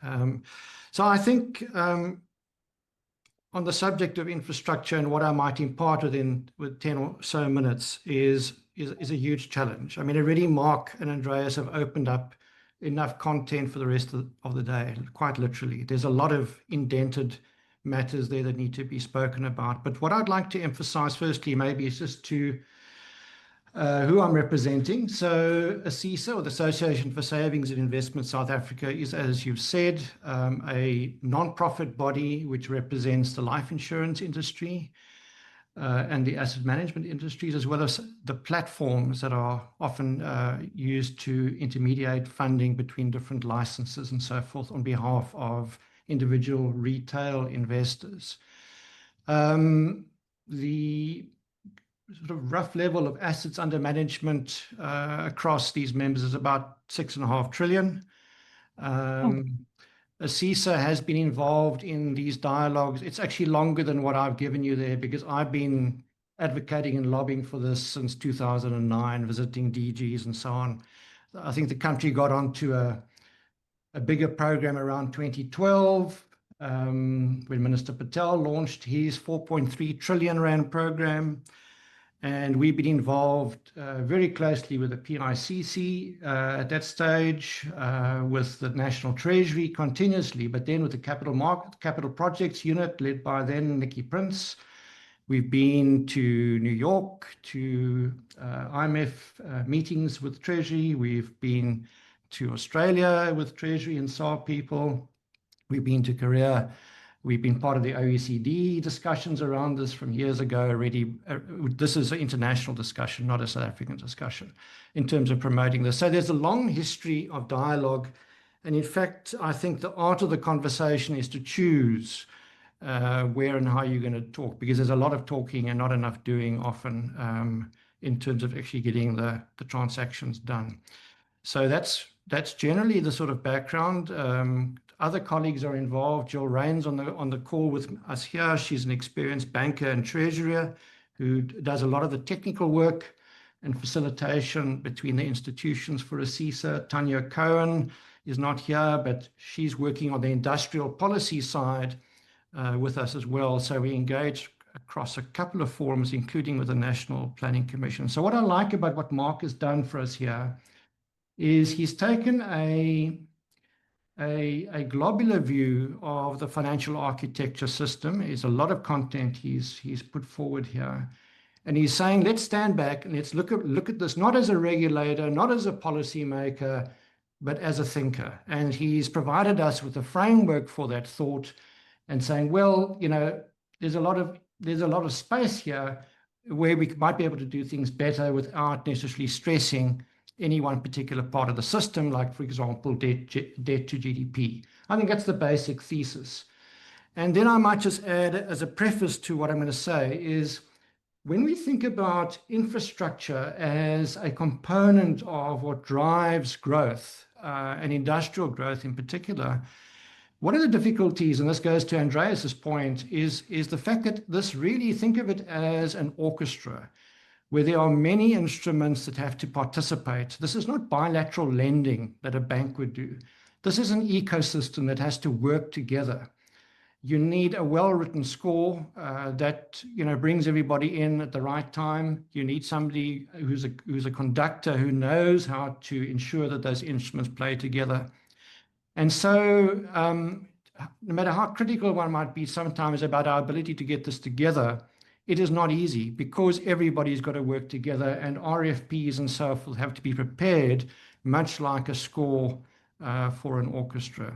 So I think on the subject of infrastructure and what I might impart with 10 or so minutes is a huge challenge. I mean, already Mark and Andreas have opened up enough content for the rest of the day, quite literally. There's a lot of indented matters there that need to be spoken about. But what I'd like to emphasize firstly maybe is just to who I'm representing. So ASISA, or the Association for Savings and Investment South Africa, is, as you've said, a non-profit body which represents the life insurance industry and the asset management industries, as well as the platforms that are often used to intermediate funding between different licenses and so forth on behalf of individual retail investors. The sort of rough level of assets under management across these members is about 6.5 trillion. ASISA has been involved in these dialogues. It's actually longer than what I've given you there, because I've been advocating and lobbying for this since 2009, visiting DGs and so on. I think the country got onto a bigger program around 2012 when Minister Patel launched his 4.3 trillion rand program. And we've been involved very closely with the PICC at that stage, with the National Treasury continuously, but then with the Capital Projects Unit led by then Nikki Prince. We've been to New York to IMF meetings with Treasury. We've been to Australia with Treasury and SAR people. We've been to Korea. We've been part of the OECD discussions around this from years ago already. This is an international discussion, not a South African discussion, in terms of promoting this. So there's a long history of dialogue. And in fact, I think the art of the conversation is to choose where and how you're going to talk, because there's a lot of talking and not enough doing often in terms of actually getting the transactions done. So that's generally the sort of background. Other colleagues are involved. Jill Rains on the call with us here. She's an experienced banker and treasurer who does a lot of the technical work and facilitation between the institutions for ASISA. Tanya Cohen is not here, but she's working on the industrial policy side with us as well. So we engage across a couple of forums, including with the National Planning Commission. So what I like about what Mark has done for us here is he's taken a globular view of the financial architecture system. There's a lot of content he's put forward here. And he's saying, let's stand back and let's look at this, not as a regulator, not as a policymaker, but as a thinker. And he's provided us with a framework for that thought and saying, well, you know, there's a lot of space here where we might be able to do things better without necessarily stressing any one particular part of the system, like, for example, debt to GDP. I think that's the basic thesis. And then I might just add, as a preface to what I'm going to say, is when we think about infrastructure as a component of what drives growth, and industrial growth in particular, one of the difficulties, and this goes to Andreas's point, is the fact that this really, think of it as an orchestra, where there are many instruments that have to participate. This is not bilateral lending that a bank would do. This is an ecosystem that has to work together. You need a well-written score that brings everybody in at the right time. You need somebody who's a conductor who knows how to ensure that those instruments play together. And so no matter how critical one might be sometimes about our ability to get this together, it is not easy, because everybody's got to work together, and RFPs and so forth have to be prepared, much like a score for an orchestra.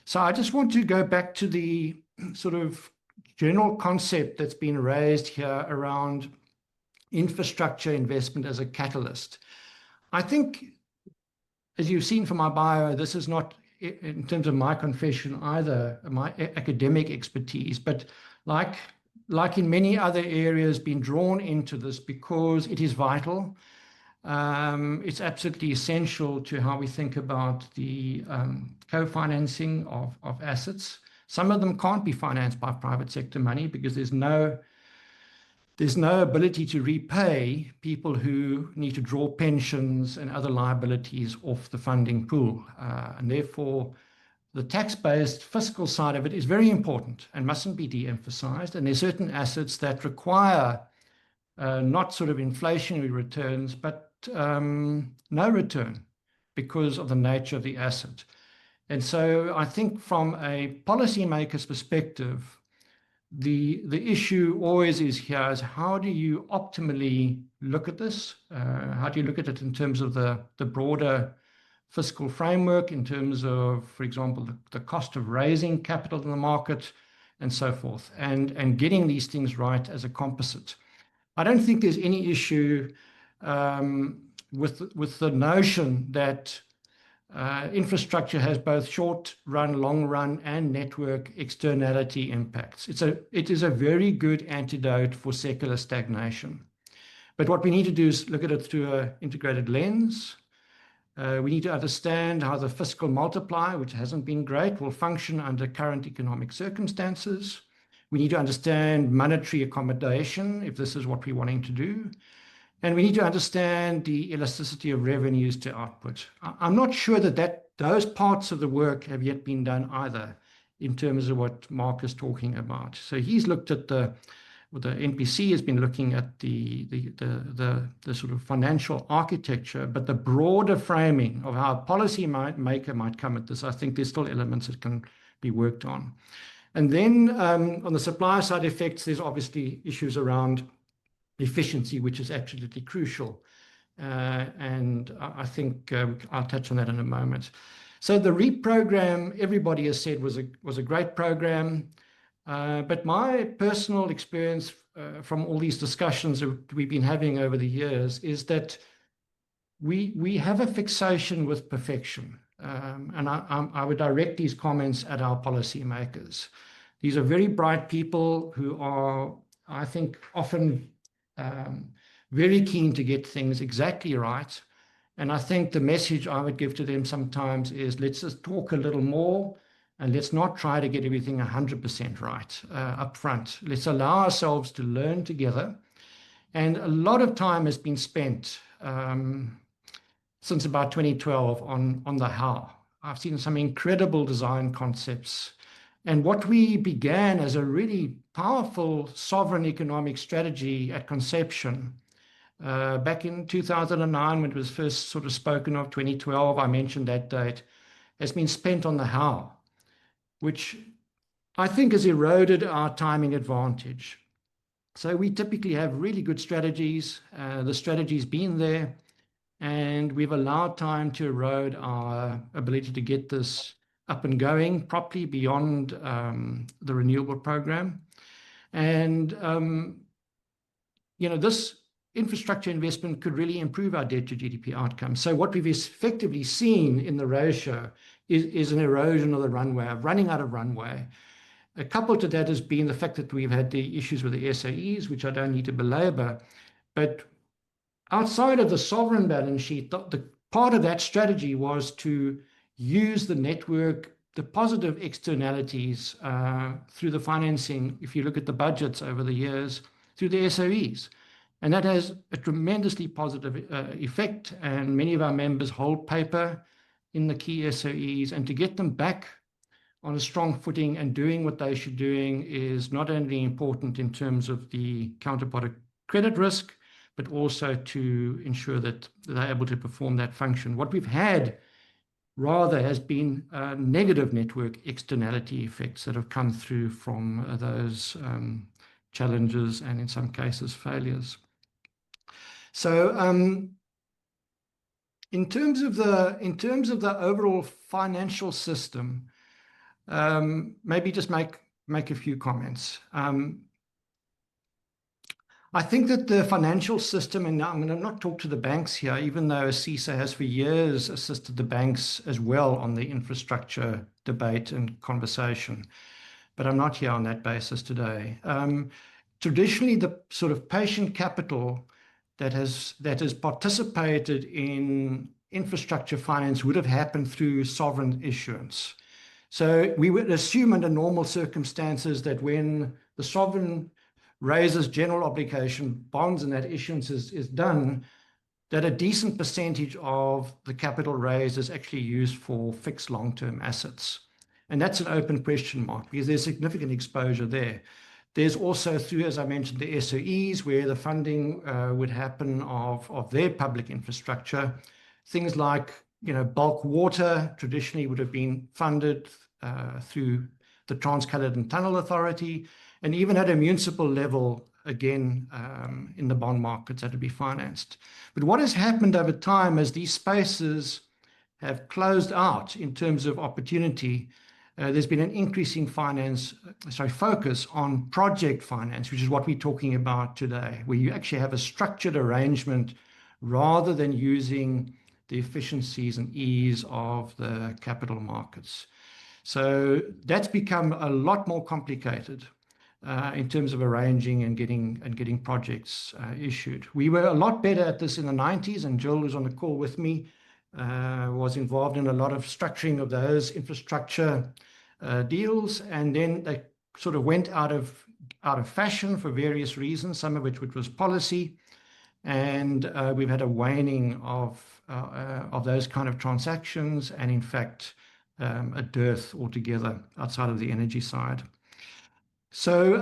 So I just want to go back to the sort of general concept that's been raised here around infrastructure investment as a catalyst. I think, as you've seen from my bio, this is not, in terms of my confession, either my academic expertise, but like like in many other areas, been drawn into this because it is vital. It's absolutely essential to how we think about the co-financing of assets. Some of them can't be financed by private sector money because there's no ability to repay people who need to draw pensions and other liabilities off the funding pool. And therefore, the tax-based fiscal side of it is very important and mustn't be de-emphasized. And there's certain assets that require not sort of inflationary returns, but no return because of the nature of the asset. And so I think from a policymaker's perspective, the issue always is here is how do you optimally look at this? How do you look at it in terms of the broader fiscal framework, in terms of, for example, the cost of raising capital in the market and so forth, and getting these things right as a composite. I don't think there's any issue with the notion that infrastructure has both short run, long run, and network externality impacts. It is a very good antidote for secular stagnation. But what we need to do is look at it through an integrated lens. We need to understand how the fiscal multiplier, which hasn't been great, will function under current economic circumstances. We need to understand monetary accommodation, if this is what we're wanting to do. And we need to understand the elasticity of revenues to output. I'm not sure that those parts of the work have yet been done either, in terms of what Mark is talking about. So he's looked at the NPC has been looking at the sort of financial architecture, but the broader framing of how a policy maker might come at this, I think there's still elements that can be worked on. And then on the supply side effects, there's obviously issues around efficiency, which is absolutely crucial. And I think I'll touch on that in a moment. So the REAP program, everybody has said was a great program. But my personal experience from all these discussions that we've been having over the years is that we have a fixation with perfection. And I would direct these comments at our policymakers. These are very bright people who are, I think, often very keen to get things exactly right. And I think the message I would give to them sometimes is, let's just talk a little more and let's not try to get everything 100% right up front. Let's allow ourselves to learn together. And a lot of time has been spent since about 2012 on the how. I've seen some incredible design concepts. And what we began as a really powerful sovereign economic strategy at conception, back in 2009, when it was first sort of spoken of, 2012, I mentioned that date, has been spent on the how, which I think has eroded our timing advantage. So we typically have really good strategies. The strategy's been there, and we've allowed time to erode our ability to get this up and going properly beyond the renewable program. And, this infrastructure investment could really improve our debt to GDP outcomes. So what we've effectively seen in the ratio is an erosion of the runway, of running out of runway. A couple to that has been the fact that we've had the issues with the SOEs, which I don't need to belabor. But outside of the sovereign balance sheet, the part of that strategy was to use the network, the positive externalities through the financing, if you look at the budgets over the years, through the SOEs. And that has a tremendously positive effect. And many of our members hold paper in the key SOEs. And to get them back on a strong footing and doing what they should be doing is not only important in terms of the counterparty credit risk, but also to ensure that they're able to perform that function. What we've had rather has been negative network externality effects that have come through from those challenges and in some cases failures. So in terms of the overall financial system, maybe just make a few comments. I think that the financial system, and I'm going to not talk to the banks here, even though CISA has for years assisted the banks as well on the infrastructure debate and conversation, but I'm not here on that basis today. traditionally the sort of patient capital that has participated in infrastructure finance would have happened through sovereign issuance. So we would assume under normal circumstances that when the sovereign raises general obligation bonds and that issuance is done, that a decent percentage of the capital raised is actually used for fixed long-term assets. And that's an open question mark because there's significant exposure there. There's also through, as I mentioned, the SOEs where the funding would happen of their public infrastructure. Things like, bulk water traditionally would have been funded through the Trans-Caledon Tunnel Authority, and even at a municipal level, again, in the bond markets that would be financed. But what has happened over time as these spaces have closed out in terms of opportunity, there's been an increasing focus on project finance, which is what we're talking about today, where you actually have a structured arrangement rather than using the efficiencies and ease of the capital markets. So that's become a lot more complicated in terms of arranging and getting projects issued. We were a lot better at this in the 90s, and Jill, who's on the call with me, was involved in a lot of structuring of those infrastructure deals, and then they sort of went out of fashion for various reasons, some of which was policy, and we've had a waning of those kind of transactions, and in fact a dearth altogether outside of the energy side. So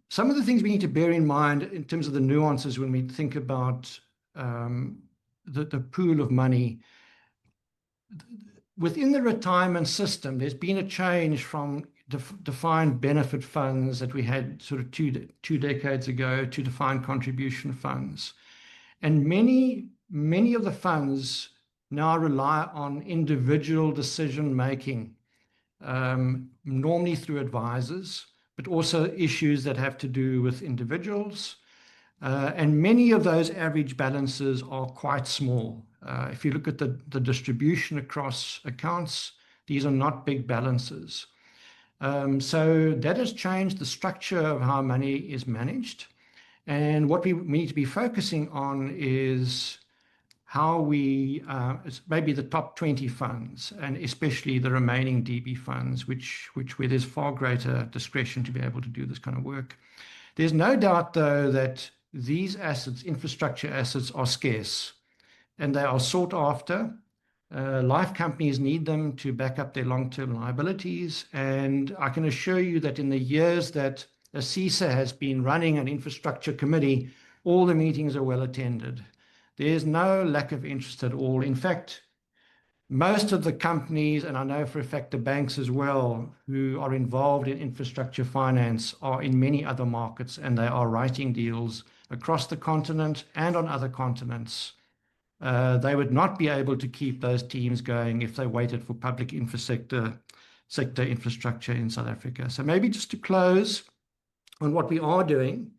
some of the things we need to bear in mind in terms of the nuances when we think about the pool of money. Within the retirement system, there's been a change from defined benefit funds that we had sort of two decades ago to defined contribution funds. And many of the funds now rely on individual decision-making, normally through advisors, but also issues that have to do with individuals. And many of those average balances are quite small. If you look at the distribution across accounts, these are not big balances. So that has changed the structure of how money is managed. And what we need to be focusing on is how we, maybe the top 20 funds, and especially the remaining DB funds, where there's far greater discretion to be able to do this kind of work. There's no doubt, though, that these assets, infrastructure assets, are scarce and they are sought after. Life companies need them to back up their long-term liabilities. And I can assure you that in the years that ASISA has been running an infrastructure committee, all the meetings are well attended. There's no lack of interest at all. In fact, most of the companies, and I know for a fact the banks as well, who are involved in infrastructure finance are in many other markets, and they are writing deals across the continent and on other continents. They would not be able to keep those teams going if they waited for public sector infrastructure in South Africa. So maybe just to close on what we are doing,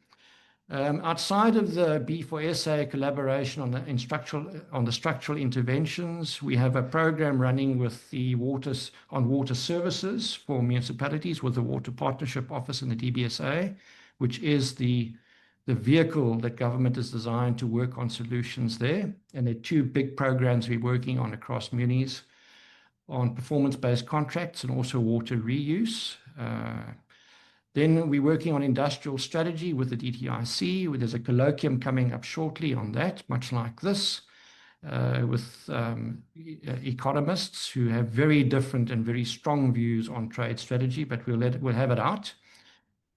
outside of the B4SA collaboration on the structural interventions, we have a program running with the water services for municipalities with the Water Partnership Office and the DBSA, which is the vehicle that government is designed to work on solutions there. And there are two big programs we're working on across munis on performance-based contracts and also water reuse. Then we're working on industrial strategy with the DTIC, where there's a colloquium coming up shortly on that, much like this, with economists who have very different and very strong views on trade strategy, but we'll have it out.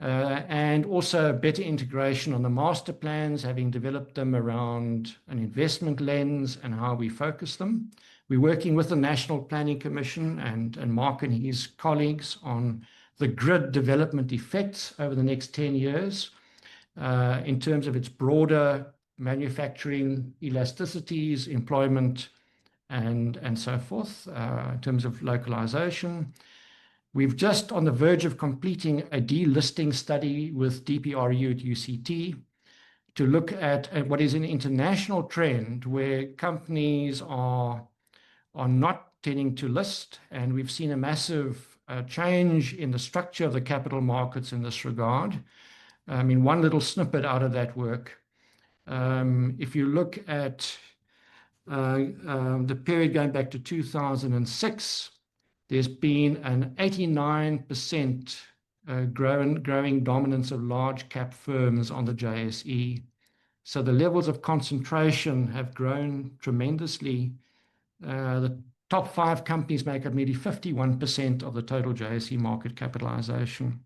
And also better integration on the master plans, having developed them around an investment lens and how we focus them. We're working with the National Planning Commission and Mark and his colleagues on the grid development effects over the next 10 years in terms of its broader manufacturing elasticities, employment, and so forth, in terms of localization. We've just on the verge of completing a delisting study with DPRU at UCT to look at what is an international trend where companies are not tending to list, and we've seen a massive change in the structure of the capital markets in this regard. One little snippet out of that work. If you look at the period going back to 2006, there's been an 89% growing dominance of large cap firms on the JSE. So the levels of concentration have grown tremendously. The top 5 companies make up nearly 51% of the total JSE market capitalization.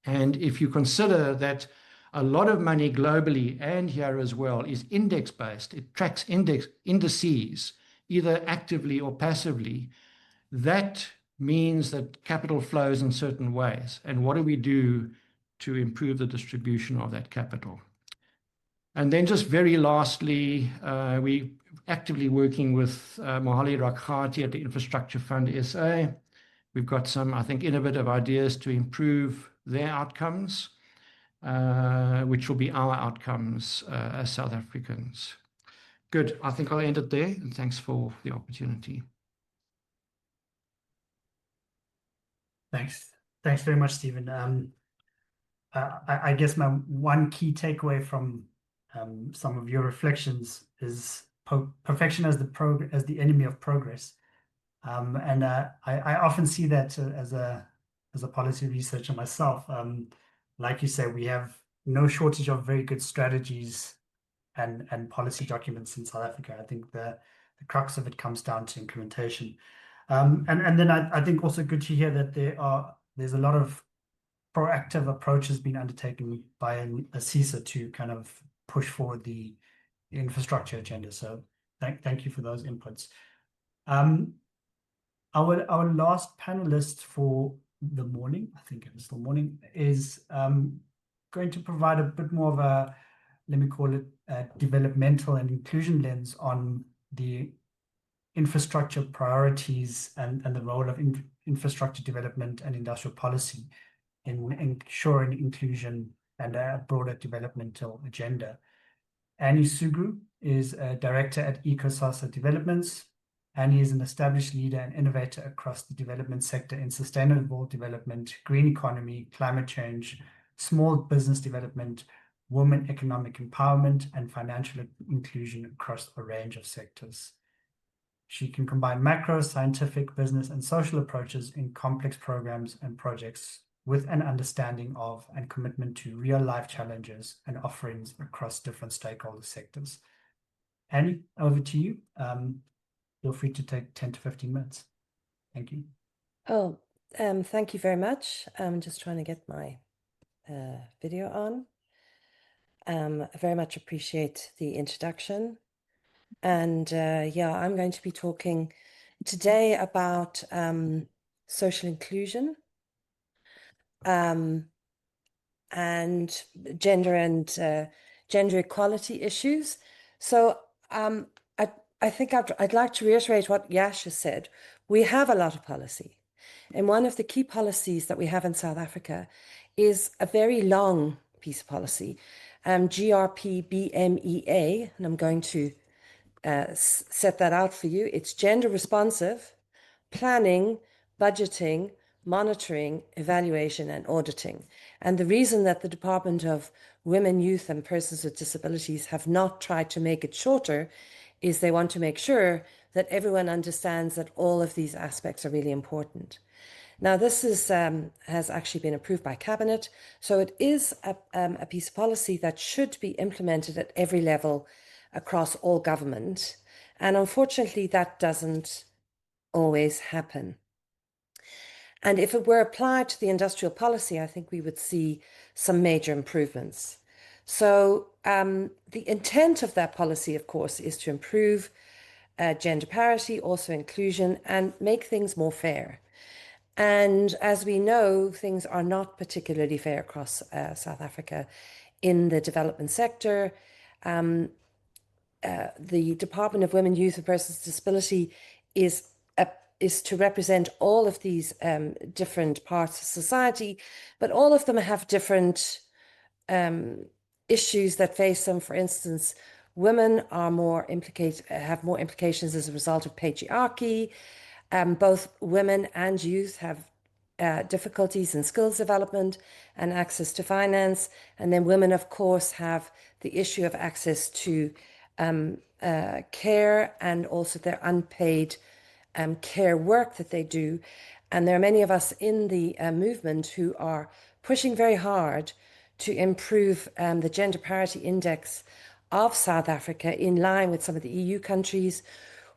And if you consider that a lot of money globally and here as well is index-based, it tracks indices, either actively or passively, that means that capital flows in certain ways. And what do we do to improve the distribution of that capital? And then just very lastly, we actively working with Mohali Rakhati at the Infrastructure Fund SA. We've got some, I think, innovative ideas to improve their outcomes, which will be our outcomes as South Africans. Good. I think I'll end it there, and thanks for the opportunity. Thanks. Thanks very much, Stephen. I guess my one key takeaway from some of your reflections is perfection as the enemy of progress. And I often see that as a policy researcher myself. Like you say, we have no shortage of very good strategies and policy documents in South Africa. I think the crux of it comes down to implementation. And then I think also good to hear that there's a lot of proactive approaches being undertaken by a CISA to kind of push forward the infrastructure agenda. So thank you for those inputs. Our last panelist for the morning, I think it's the morning, is going to provide a bit more of a, let me call it, a developmental and inclusion lens on the infrastructure priorities and the role of infrastructure development and industrial policy in ensuring inclusion and a broader developmental agenda. Annie Sugrue is a director at EcoSASA Developments. Annie is an established leader and innovator across the development sector in sustainable development, green economy, climate change, small business development, women economic empowerment, and financial inclusion across a range of sectors. She can combine macro, scientific, business, and social approaches in complex programs and projects with an understanding of and commitment to real-life challenges and offerings across different stakeholder sectors. Annie, over to you. Feel free to take 10 to 15 minutes. Thank you. Oh, thank you very much. I'm just trying to get my video on. I very much appreciate the introduction. And yeah, I'm going to be talking today about social inclusion and gender equality issues. So I think I'd like to reiterate what Yash has said. We have a lot of policy. And one of the key policies that we have in South Africa is a very long piece of policy, GRP BMEA, and I'm going to set that out for you. It's gender responsive, planning, budgeting, monitoring, evaluation, and auditing. And the reason that the Department of Women, Youth, and Persons with Disabilities have not tried to make it shorter is they want to make sure that everyone understands that all of these aspects are really important. Now, this is, has actually been approved by Cabinet, so it is a piece of policy that should be implemented at every level across all government. And unfortunately, that doesn't always happen. And if it were applied to the industrial policy, I think we would see some major improvements. So the intent of that policy, of course, is to improve gender parity, also inclusion, and make things more fair. And as we know, things are not particularly fair across South Africa in the development sector. The Department of Women, Youth and Persons with Disability is to represent all of these different parts of society, but all of them have different issues that face them. For instance, women are have more implications as a result of patriarchy. Both women and youth have difficulties in skills development and access to finance. And then women, of course, have the issue of access to care and also their unpaid care work that they do. And there are many of us in the movement who are pushing very hard to improve the gender parity index of South Africa in line with some of the EU countries,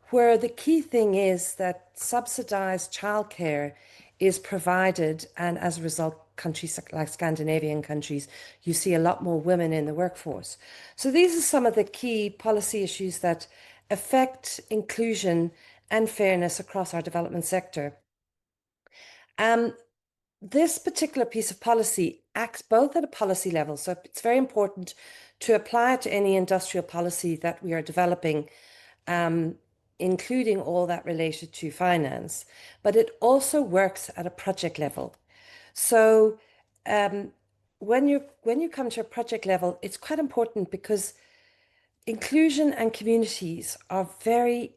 where the key thing is that subsidized childcare is provided, and as a result, countries like Scandinavian countries, you see a lot more women in the workforce. So these are some of the key policy issues that affect inclusion and fairness across our development sector. This particular piece of policy acts both at a policy level, so it's very important to apply it to any industrial policy that we are developing, including all that related to finance, but it also works at a project level. So when you come to a project level, it's quite important because inclusion and communities are very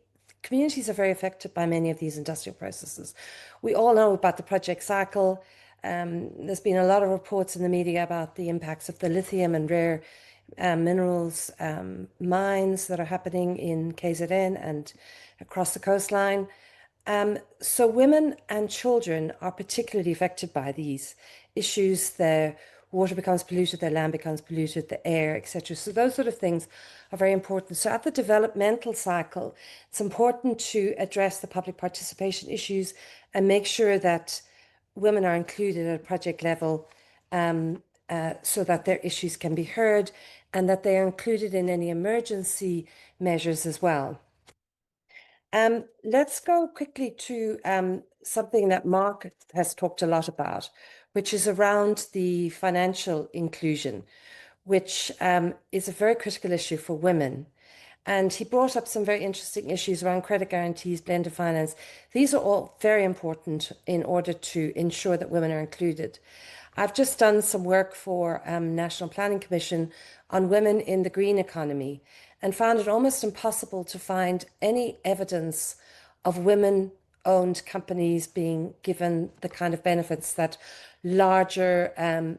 affected by many of these industrial processes. We all know about the project cycle. There's been a lot of reports in the media about the impacts of the lithium and rare minerals mines that are happening in KZN and across the coastline. So women and children are particularly affected by these issues. Their water becomes polluted, their land becomes polluted, the air, etc. So those sort of things are very important. So at the developmental cycle, it's important to address the public participation issues and make sure that women are included at a project level so that their issues can be heard and that they are included in any emergency measures as well. Let's go quickly to something that Mark has talked a lot about, which is around the financial inclusion, which is a very critical issue for women. And he brought up some very interesting issues around credit guarantees, blended finance. These are all very important in order to ensure that women are included. I've just done some work for National Planning Commission on women in the green economy and found it almost impossible to find any evidence of women-owned companies being given the kind of benefits that larger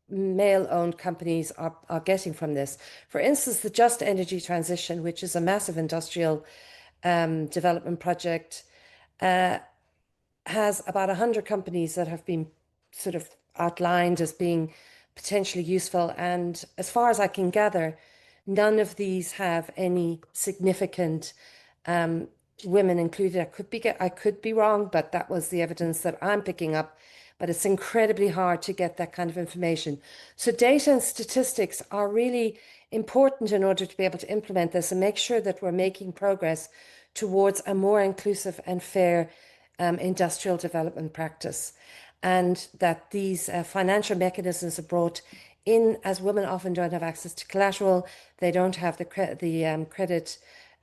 male-owned companies are getting from this. For instance, the Just Energy Transition, which is a massive industrial development project, has about 100 companies that have been sort of outlined as being potentially useful. And as far as I can gather, none of these have any significant women included. I could be wrong, but that was the evidence that I'm picking up. But it's incredibly hard to get that kind of information. So data and statistics are really important in order to be able to implement this and make sure that we're making progress towards a more inclusive and fair industrial development practice, and that these financial mechanisms are brought in, as women often don't have access to collateral, they don't have the credit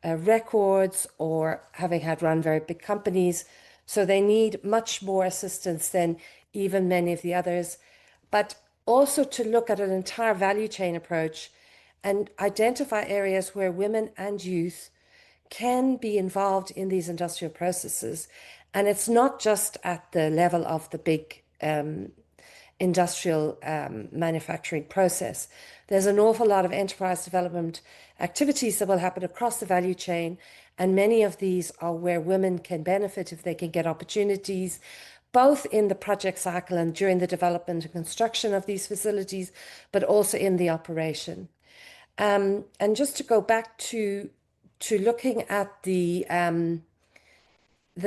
records, or having had run very big companies, so they need much more assistance than even many of the others. But also to look at an entire value chain approach and identify areas where women and youth can be involved in these industrial processes. And it's not just at the level of the big industrial manufacturing process. There's an awful lot of enterprise development activities that will happen across the value chain, and many of these are where women can benefit if they can get opportunities, both in the project cycle and during the development and construction of these facilities, but also in the operation. And just to go back to looking at the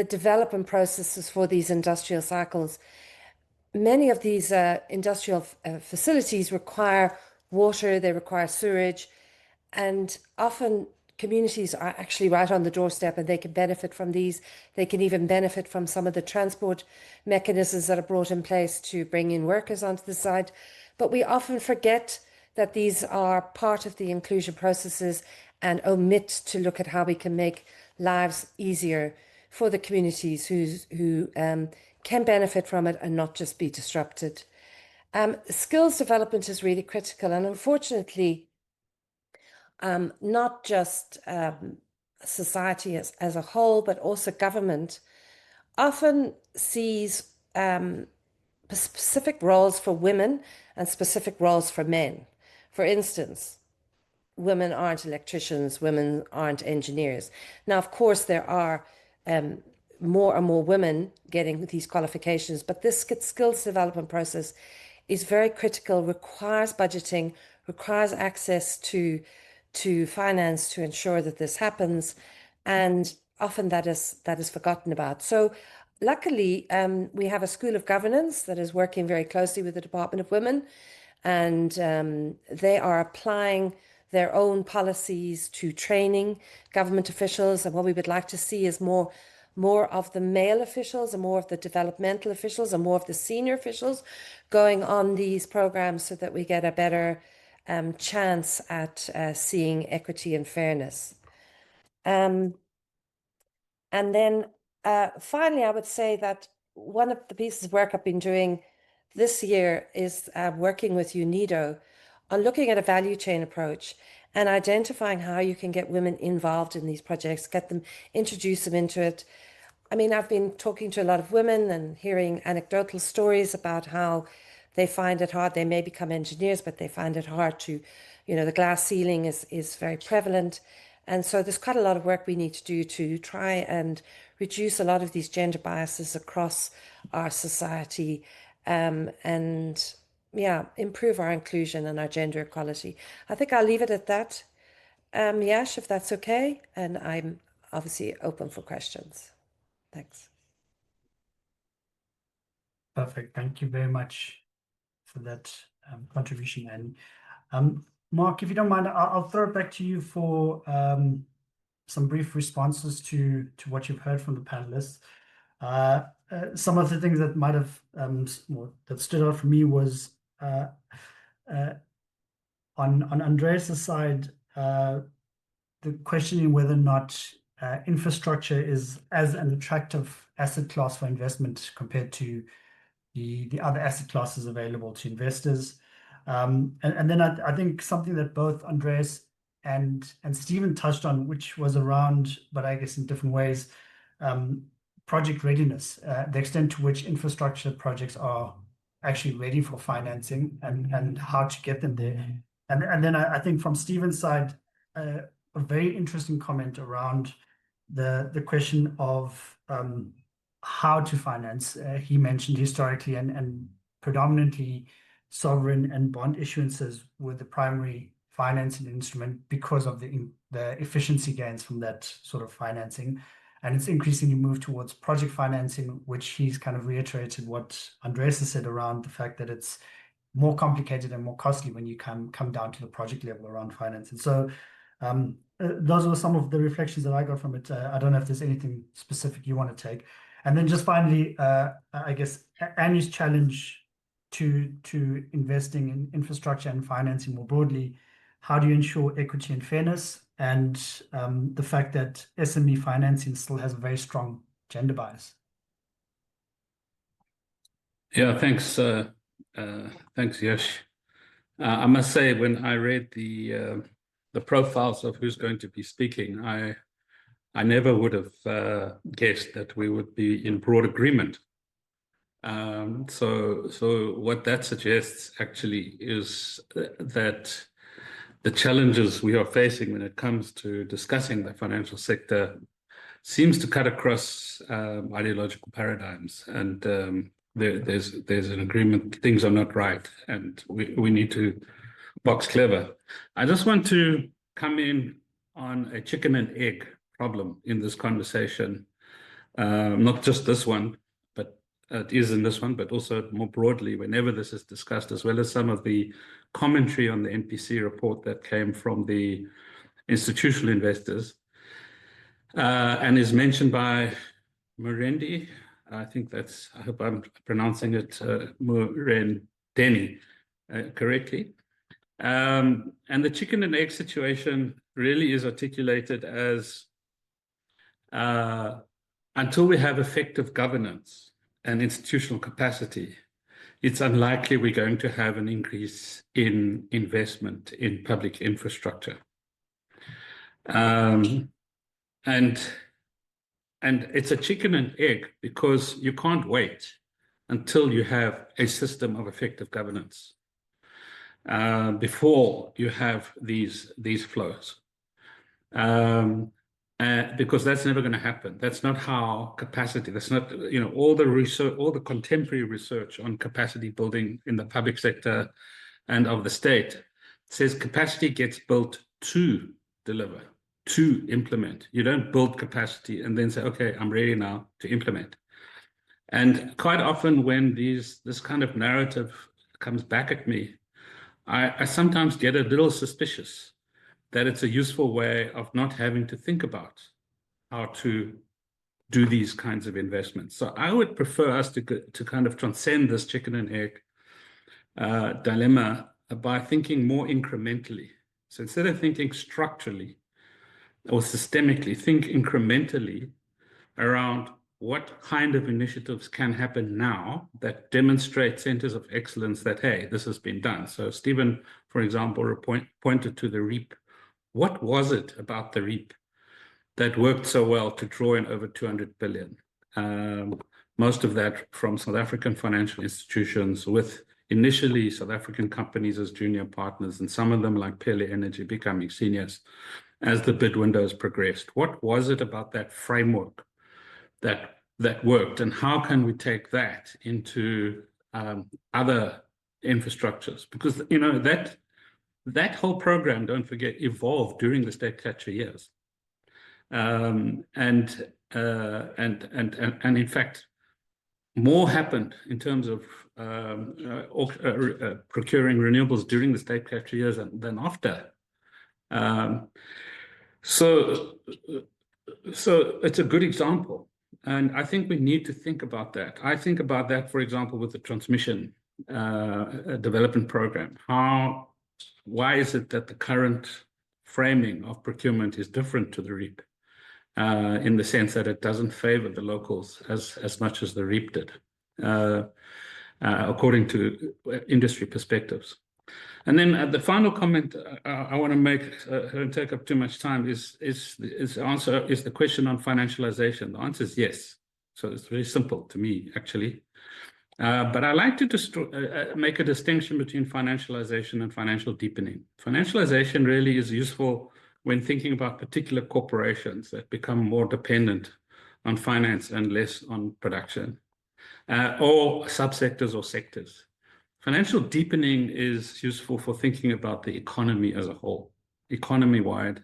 development processes for these industrial cycles, many of these industrial facilities require water, they require sewage, and often communities are actually right on the doorstep and they can benefit from these. They can even benefit from some of the transport mechanisms that are brought in place to bring in workers onto the site. But we often forget that these are part of the inclusion processes and omit to look at how we can make lives easier for the communities who can benefit from it and not just be disrupted. Skills development is really critical, and unfortunately, not just society as a whole, but also government often sees specific roles for women and specific roles for men. For instance, women aren't electricians, women aren't engineers. Now, of course, there are more and more women getting these qualifications, but this skills development process is very critical, requires budgeting, requires access to finance to ensure that this happens, and often that is forgotten about. So luckily, we have a School of Governance that is working very closely with the Department of Women, and they are applying their own policies to training government officials. And what we would like to see is more of the male officials and more of the developmental officials and more of the senior officials going on these programs so that we get a better chance at seeing equity and fairness. And then finally, I would say that one of the pieces of work I've been doing this year is working with UNIDO on looking at a value chain approach and identifying how you can get women involved in these projects, introduce them into it. I mean, I've been talking to a lot of women and hearing anecdotal stories about how they find it hard. They may become engineers, but they find it hard to, the glass ceiling is very prevalent. And so there's quite a lot of work we need to do to try and reduce a lot of these gender biases across our society, and improve our inclusion and our gender equality. I think I'll leave it at that, Yash, if that's okay. And I'm obviously open for questions. Thanks. Perfect. Thank you very much for that contribution, Annie. Mark, if you don't mind, I'll throw it back to you for some brief responses to what you've heard from the panelists. Some of the things that might have that stood out for me was on Andreas' side, the questioning whether or not infrastructure is as an attractive asset class for investment compared to the other asset classes available to investors. And then I think something that both Andreas and Stephen touched on, which was around, but I guess in different ways, project readiness, the extent to which infrastructure projects are actually ready for financing and how to get them there. And then I think from Stephen's side, a very interesting comment around the question of how to finance. He mentioned historically and predominantly sovereign and bond issuances were the primary financing instrument because of the efficiency gains from that sort of financing. And it's increasingly moved towards project financing, which he's kind of reiterated what Andreas has said around the fact that it's more complicated and more costly when you come down to the project level around finance. And so those were some of the reflections that I got from it. I don't know if there's anything specific you want to take. And then just finally, I guess Annie's challenge to investing in infrastructure and financing more broadly. How do you ensure equity and fairness? And the fact that SME financing still has a very strong gender bias. Yeah, thanks. Thanks, Yash. I must say, when I read the profiles of who's going to be speaking, I never would have guessed that we would be in broad agreement. So what that suggests actually is that the challenges we are facing when it comes to discussing the financial sector seems to cut across ideological paradigms, and there's an agreement things are not right, and we need to box clever. I just want to come in on a chicken and egg problem in this conversation, not just this one, but it is in this one, but also more broadly whenever this is discussed, as well as some of the commentary on the NPC report that came from the institutional investors, and is mentioned by Murendi. I think I hope I'm pronouncing it Murendeni correctly. And the chicken and egg situation really is articulated as until we have effective governance and institutional capacity, it's unlikely we're going to have an increase in investment in public infrastructure. And it's a chicken and egg because you can't wait until you have a system of effective governance. Before you have these flows. Because that's never going to happen. That's not how capacity, that's not, all the research, all the contemporary research on capacity building in the public sector and of the state says capacity gets built to deliver, to implement. You don't build capacity and then say, okay, I'm ready now to implement. And quite often when this kind of narrative comes back at me, I sometimes get a little suspicious that it's a useful way of not having to think about how to do these kinds of investments. So I would prefer us to kind of transcend this chicken and egg dilemma by thinking more incrementally. So instead of thinking structurally or systemically, think incrementally around what kind of initiatives can happen now that demonstrate centers of excellence that, hey, this has been done. So Stephen, for example, pointed to the REAP. What was it about the REAP that worked so well to draw in over 200 billion? Most of that from South African financial institutions with initially South African companies as junior partners, and some of them like Pele Energy becoming seniors as the bid windows progressed. What was it about that framework that worked, and how can we take that into other infrastructures? Because that whole program, don't forget, evolved during the state capture years, and in fact, more happened in terms of procuring renewables during the state capture years than after. So it's a good example. And I think we need to think about that. I think about that, for example, with the transmission development program. Why is it that the current framing of procurement is different to the REAP in the sense that it doesn't favor the locals as much as the REAP did, according to industry perspectives? And then the final comment I want to make, don't take up too much time, is the question on financialization. The answer is yes. So it's very simple to me, actually. But I like to make a distinction between financialization and financial deepening. Financialization really is useful when thinking about particular corporations that become more dependent on finance and less on production, or subsectors or sectors. Financial deepening is useful for thinking about the economy as a whole. Economy-wide,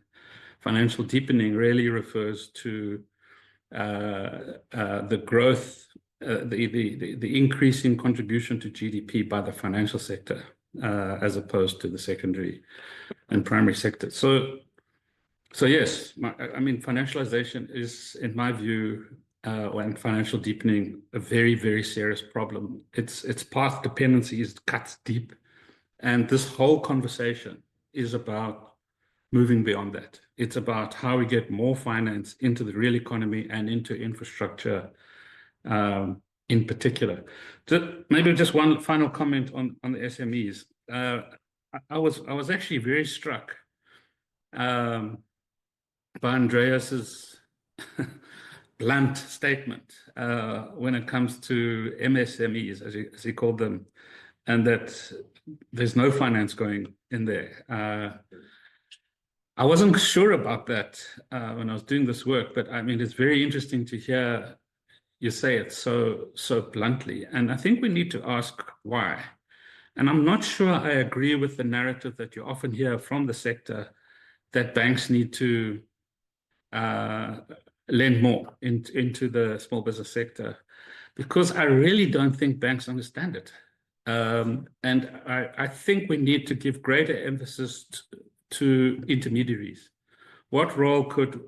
financial deepening really refers to the growth, the increasing contribution to GDP by the financial sector, as opposed to the secondary and primary sector. So yes, I mean, financialization is, in my view, and financial deepening, a very, very serious problem. Its path dependency cuts deep, and this whole conversation is about moving beyond that. It's about how we get more finance into the real economy and into infrastructure, in particular. Maybe just one final comment on the SMEs. I was actually very struck by Andreas's blunt statement when it comes to MSMEs, as he called them, and that there's no finance going in there. I wasn't sure about that when I was doing this work, but I mean, it's very interesting to hear you say it so bluntly. And I think we need to ask why. And I'm not sure I agree with the narrative that you often hear from the sector that banks need to lend more into the small business sector, because I really don't think banks understand it. And I think we need to give greater emphasis to intermediaries. What role could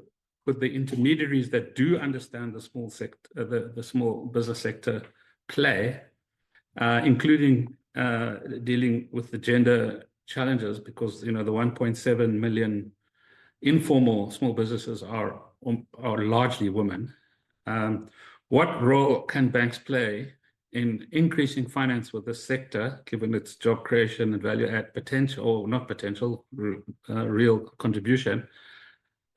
the intermediaries that do understand the small sector, the small business sector, play, including dealing with the gender challenges? Because the 1.7 million informal small businesses are largely women. What role can banks play in increasing finance with this sector, given its job creation and value add potential, or not potential, real contribution,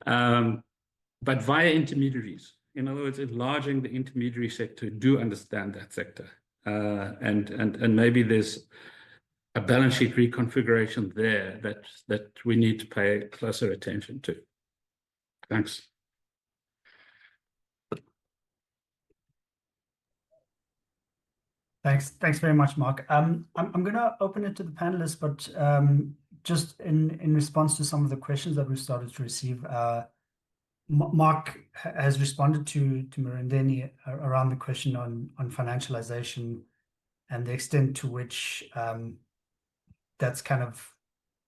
but via intermediaries? In other words, enlarging the intermediary sector to understand that sector. and maybe there's a balance sheet reconfiguration there that we need to pay closer attention to. Thanks. Thanks very much, Mark. I'm going to open it to the panelists, but just in response to some of the questions that we've started to receive, Mark has responded to Marindeni around the question on financialization and the extent to which that's kind of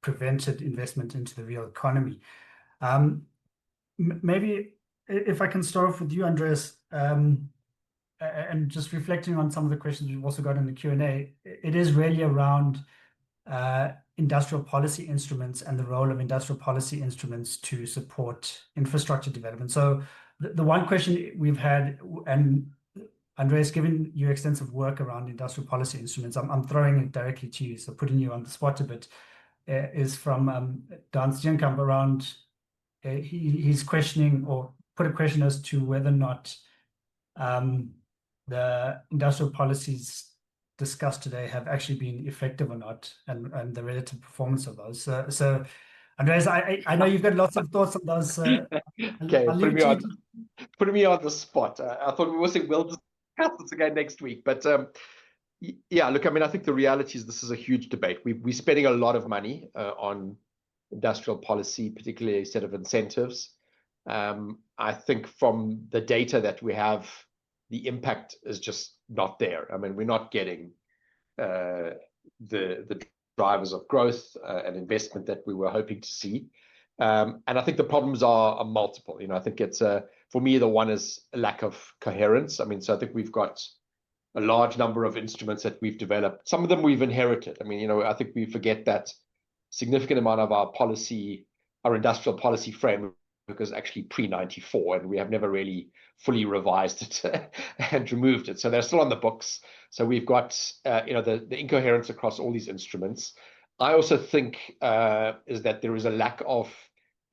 prevented investment into the real economy. Maybe if I can start off with you, Andreas, and just reflecting on some of the questions we've also got in the Q&A, it is really around industrial policy instruments and the role of industrial policy instruments to support infrastructure development. So the one question we've had, and Andreas, given your extensive work around industrial policy instruments, I'm throwing it directly to you, so putting you on the spot a bit, is from Dan Steenkamp around, he's questioning or put a question as to whether or not the industrial policies discussed today have actually been effective or not, and the relative performance of those. So Andreas, I know you've got lots of thoughts on those. Okay, putting me on the spot. I thought we were saying we'll discuss this again next week, but yeah, look, I mean, I think the reality is this is a huge debate. We're spending a lot of money on industrial policy, particularly a set of incentives. I think from the data that we have, the impact is just not there. I mean, we're not getting the drivers of growth and investment that we were hoping to see. And I think the problems are multiple. You know, I think it's for me, the one is a lack of coherence. I mean, so I think we've got a large number of instruments that we've developed. Some of them we've inherited. I mean, you know, I think we forget that significant amount of our policy, our industrial policy framework, is actually pre-94, and we have never really fully revised it and removed it. So they're still on the books. So we've got, you know, the incoherence across all these instruments. I also think is that there is a lack of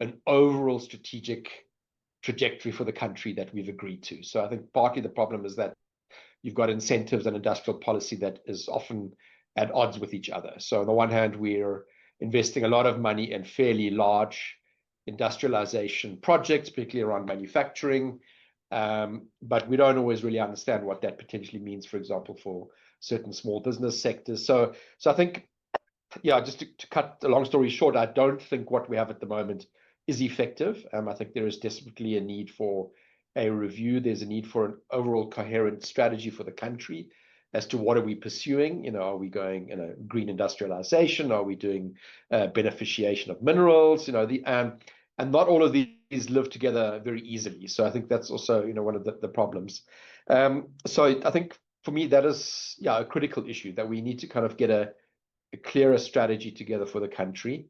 an overall strategic trajectory for the country that we've agreed to. So I think partly the problem is that you've got incentives and industrial policy that is often at odds with each other. So on the one hand, we're investing a lot of money in fairly large industrialization projects, particularly around manufacturing, but we don't always really understand what that potentially means, for example, for certain small business sectors. So I think, yeah, just to cut the long story short, I don't think what we have at the moment is effective. I think there is desperately a need for a review. There's a need for an overall coherent strategy for the country as to what are we pursuing. You know, are we going, you know, green industrialization? Are we doing beneficiation of minerals? You know, and not all of these live together very easily. So I think that's also, you know, one of the problems. So I think for me, that is, yeah, a critical issue, that we need to kind of get a clearer strategy together for the country.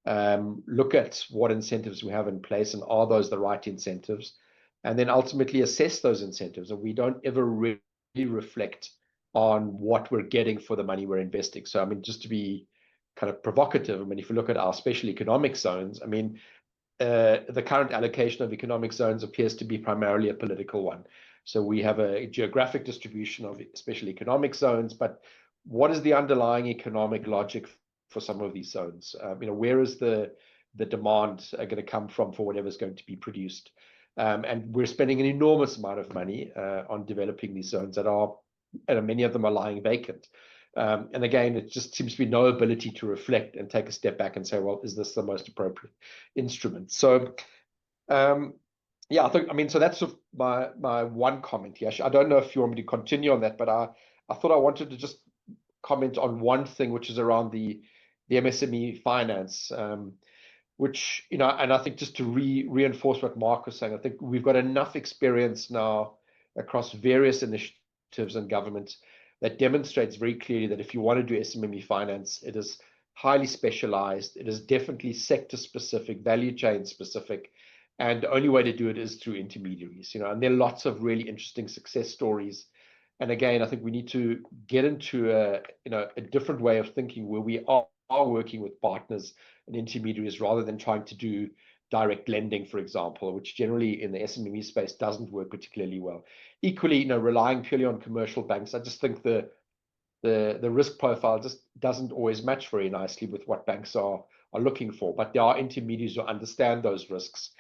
Look at what incentives we have in place, and are those the right incentives? And then ultimately assess those incentives. And we don't ever really reflect on what we're getting for the money we're investing. So, I mean, just to be kind of provocative, I mean, if you look at our special economic zones, I mean, the current allocation of economic zones appears to be primarily a political one. So we have a geographic distribution of special economic zones, but what is the underlying economic logic for some of these zones? You know, where is the demand going to come from for whatever's going to be produced? And we're spending an enormous amount of money on developing these zones that are, and many of them are lying vacant. And again, it just seems to be no ability to reflect and take a step back and say, well, is this the most appropriate instrument? So, yeah, I think, I mean, so that's sort of my one comment here. I don't know if you want me to continue on that, but I thought I wanted to just comment on one thing, which is around the MSME finance, which, you know, and I think just to reinforce what Mark was saying, I think we've got enough experience now across various initiatives and government that demonstrates very clearly that if you want to do SME finance, it is highly specialized. It is definitely sector specific, value chain specific, and the only way to do it is through intermediaries. You know, and there are lots of really interesting success stories. And again, I think we need to get into a different way of thinking, where we are working with partners and intermediaries rather than trying to do direct lending, for example, which generally in the SME space doesn't work particularly well. Equally, you know, relying purely on commercial banks, I just think the the risk profile just doesn't always match very nicely with what banks are looking for. But there are intermediaries who understand those risks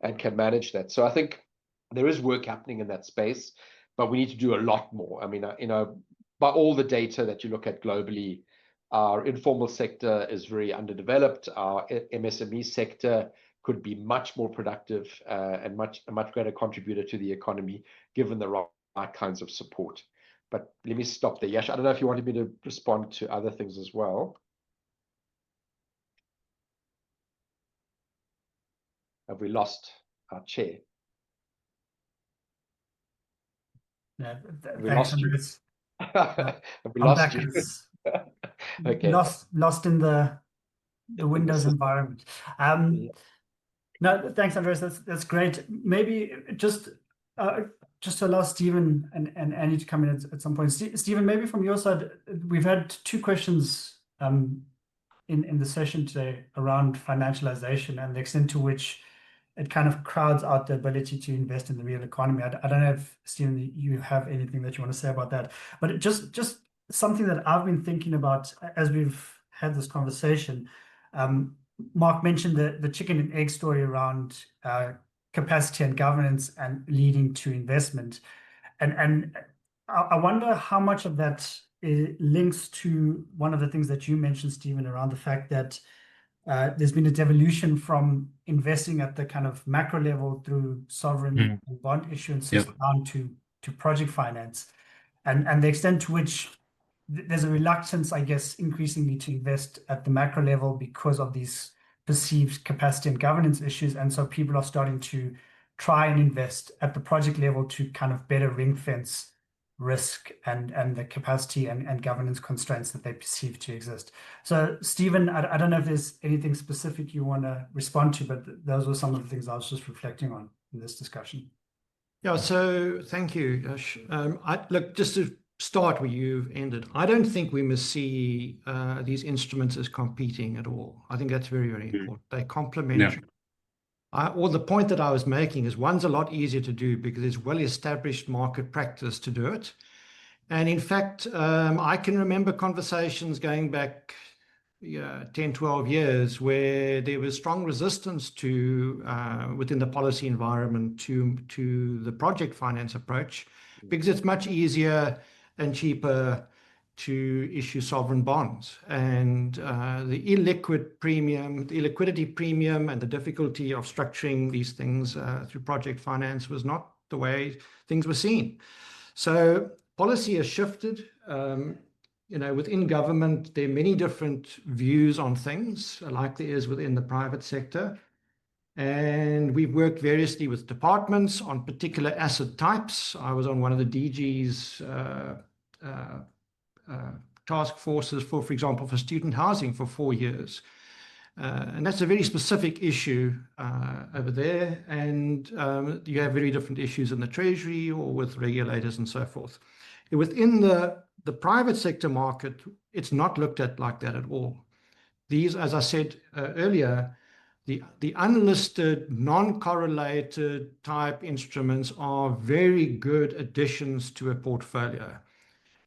and can manage that. So I think there is work happening in that space, but we need to do a lot more. I mean, by all the data that you look at globally, our informal sector is very underdeveloped. Our MSME sector could be much more productive and a much greater contributor to the economy, given the right kinds of support. But let me stop there. Yash, I don't know if you wanted me to respond to other things as well. Have we lost our chair? Yeah, We thanks, lost you. Andreas. Have we I'm lost back. you? It's Okay. lost in the Windows environment. No, thanks, Andreas. That's great. Maybe just to allow Stephen and Annie to come in at some point. Stephen, maybe from your side, we've had two questions in the session today around financialization and the extent to which it kind of crowds out the ability to invest in the real economy. I don't know if, Stephen, you have anything that you want to say about that, but just something that I've been thinking about as we've had this conversation. Mark mentioned the chicken and egg story around capacity and governance and leading to investment. And I wonder how much of that links to one of the things that you mentioned, Stephen, around the fact that there's been a devolution from investing at the kind of macro level through sovereign and bond issuances down to project finance, and the extent to which there's a reluctance, I guess, increasingly to invest at the macro level because of these perceived capacity and governance issues. And so people are starting to try and invest at the project level to kind of better ring fence risk and the capacity and governance constraints that they perceive to exist. So, Stephen, I don't know if there's anything specific you want to respond to, but those were some of the things I was just reflecting on in this discussion. Yeah, so thank you, Yash. Look, just to start where you've ended, I don't think we must see these instruments as competing at all. I think that's very, very important. They're complementary. Or the point that I was making is one's a lot easier to do because there's well-established market practice to do it. And in fact, I can remember conversations going back 10, 12 years where there was strong resistance to within the policy environment to the project finance approach, because it's much easier and cheaper to issue sovereign bonds, and the illiquidity premium and the difficulty of structuring these things through project finance was not the way things were seen. So policy has shifted. Within government, there are many different views on things, like there is within the private sector. And we've worked variously with departments on particular asset types. I was on one of the DG's task forces for example, for student housing for 4 years. And that's a very specific issue over there. And you have very different issues in the Treasury or with regulators and so forth. Within the private sector market, it's not looked at like that at all. These, as I said earlier, the unlisted, non-correlated type instruments are very good additions to a portfolio.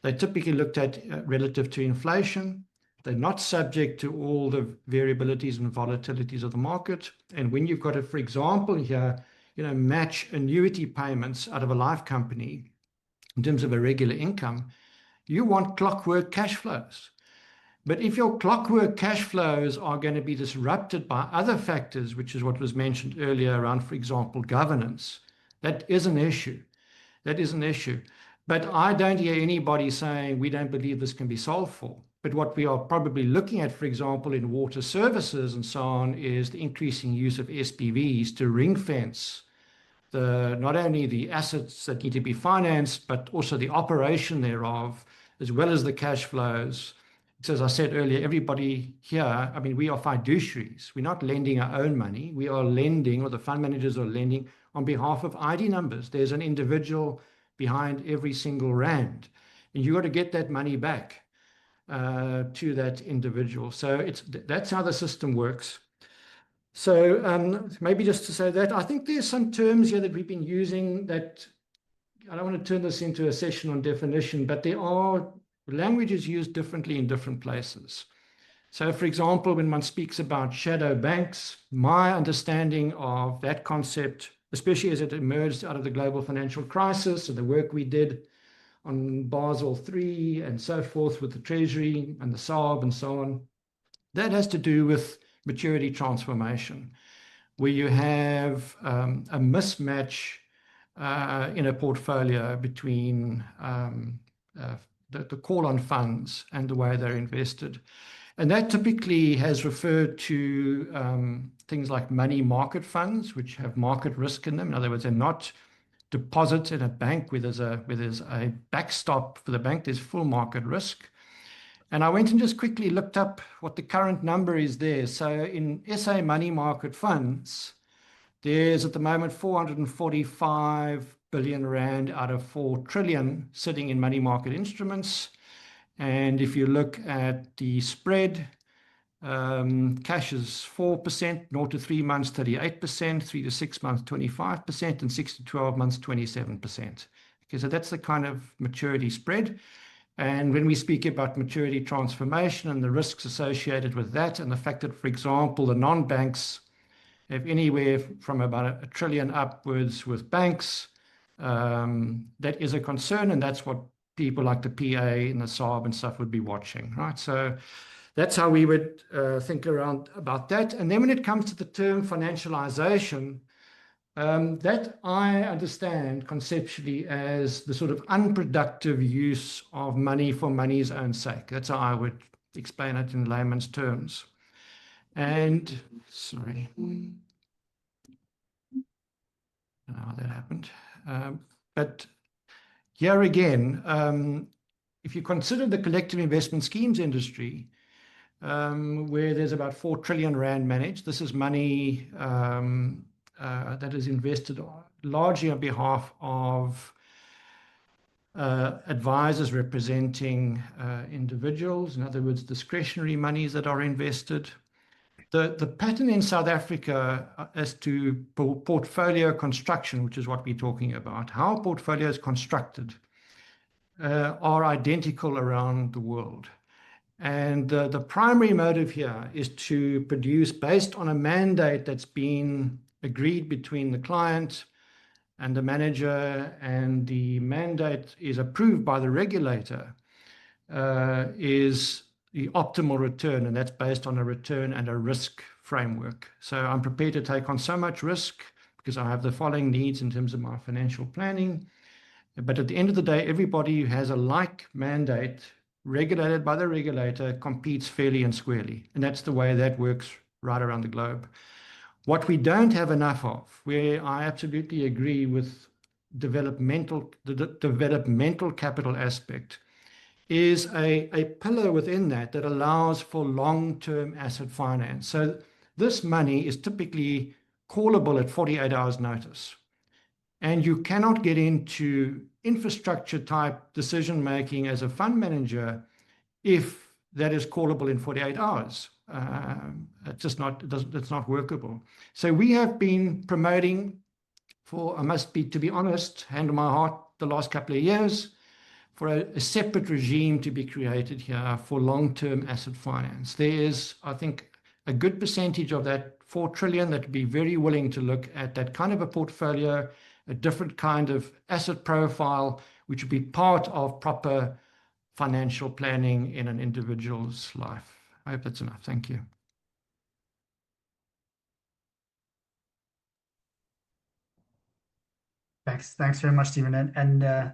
They're typically looked at relative to inflation. They're not subject to all the variabilities and volatilities of the market. And when you've got for example, here, match annuity payments out of a life company in terms of a regular income, you want clockwork cash flows. But if your clockwork cash flows are going to be disrupted by other factors, which is what was mentioned earlier around, for example, governance, that is an issue. That is an issue. But I don't hear anybody saying we don't believe this can be solved for. But what we are probably looking at, for example, in water services and so on, is the increasing use of SPVs to ring fence not only the assets that need to be financed, but also the operation thereof, as well as the cash flows. So as I said earlier, everybody here, we are fiduciaries. We're not lending our own money. We are lending, or the fund managers are lending on behalf of ID numbers. There's an individual behind every single rand, and you got to get that money back to that individual. So that's how the system works. So maybe just to say that, I think there's some terms here that we've been using that, I don't want to turn this into a session on definition, but there are language is used differently in different places. So, for example, when one speaks about shadow banks, my understanding of that concept, especially as it emerged out of the global financial crisis and the work we did on Basel III and so forth with the Treasury and the SARB and so on, that has to do with maturity transformation, where you have a mismatch in a portfolio between the call on funds and the way they're invested. And that typically has referred to things like money market funds, which have market risk in them. In other words, they're not deposits in a bank where there's a backstop for the bank. There's full market risk. And I went and just quickly looked up what the current number is there. So in SA money market funds, there's at the moment 445 billion rand out of 4 trillion sitting in money market instruments. And if you look at the spread, cash is 4%, 0 to 3 months, 38%, 3 to 6 months, 25%, and 6 to 12 months, 27%. Okay, so that's the kind of maturity spread. And when we speak about maturity transformation and the risks associated with that, and the fact that, for example, the non-banks have anywhere from about 1 trillion upwards with banks, that is a concern, and that's what people like the PA and the SARB and stuff would be watching, right? So that's how we would think around about that. And then when it comes to the term financialization, that I understand conceptually as the sort of unproductive use of money for money's own sake. That's how I would explain it in layman's terms. And sorry, I don't know how that happened. But here again, if you consider the collective investment schemes industry, where there's about 4 trillion rand managed, this is money that is invested largely on behalf of advisors representing individuals, in other words, discretionary monies that are invested. The pattern in South Africa as to portfolio construction, which is what we're talking about, how portfolio is constructed, are identical around the world. And the primary motive here is to produce based on a mandate that's been agreed between the client and the manager, and the mandate is approved by the regulator, is the optimal return, and that's based on a return and a risk framework. So I'm prepared to take on so much risk because I have the following needs in terms of my financial planning. But at the end of the day, everybody who has a like mandate regulated by the regulator competes fairly and squarely. And that's the way that works right around the globe. What we don't have enough of, where I absolutely agree with the developmental capital aspect, is a pillar within that allows for long-term asset finance. So this money is typically callable at 48 hours notice. And you cannot get into infrastructure type decision making as a fund manager if that is callable in 48 hours. It's just not, it's not workable. So we have been promoting for, to be honest, hand on my heart, the last couple of years, for a separate regime to be created here for long-term asset finance. There is, I think, a good percentage of that 4 trillion that would be very willing to look at that kind of a portfolio, a different kind of asset profile, which would be part of proper financial planning in an individual's life. I hope that's enough. Thank you. Thanks very much, Stephen. And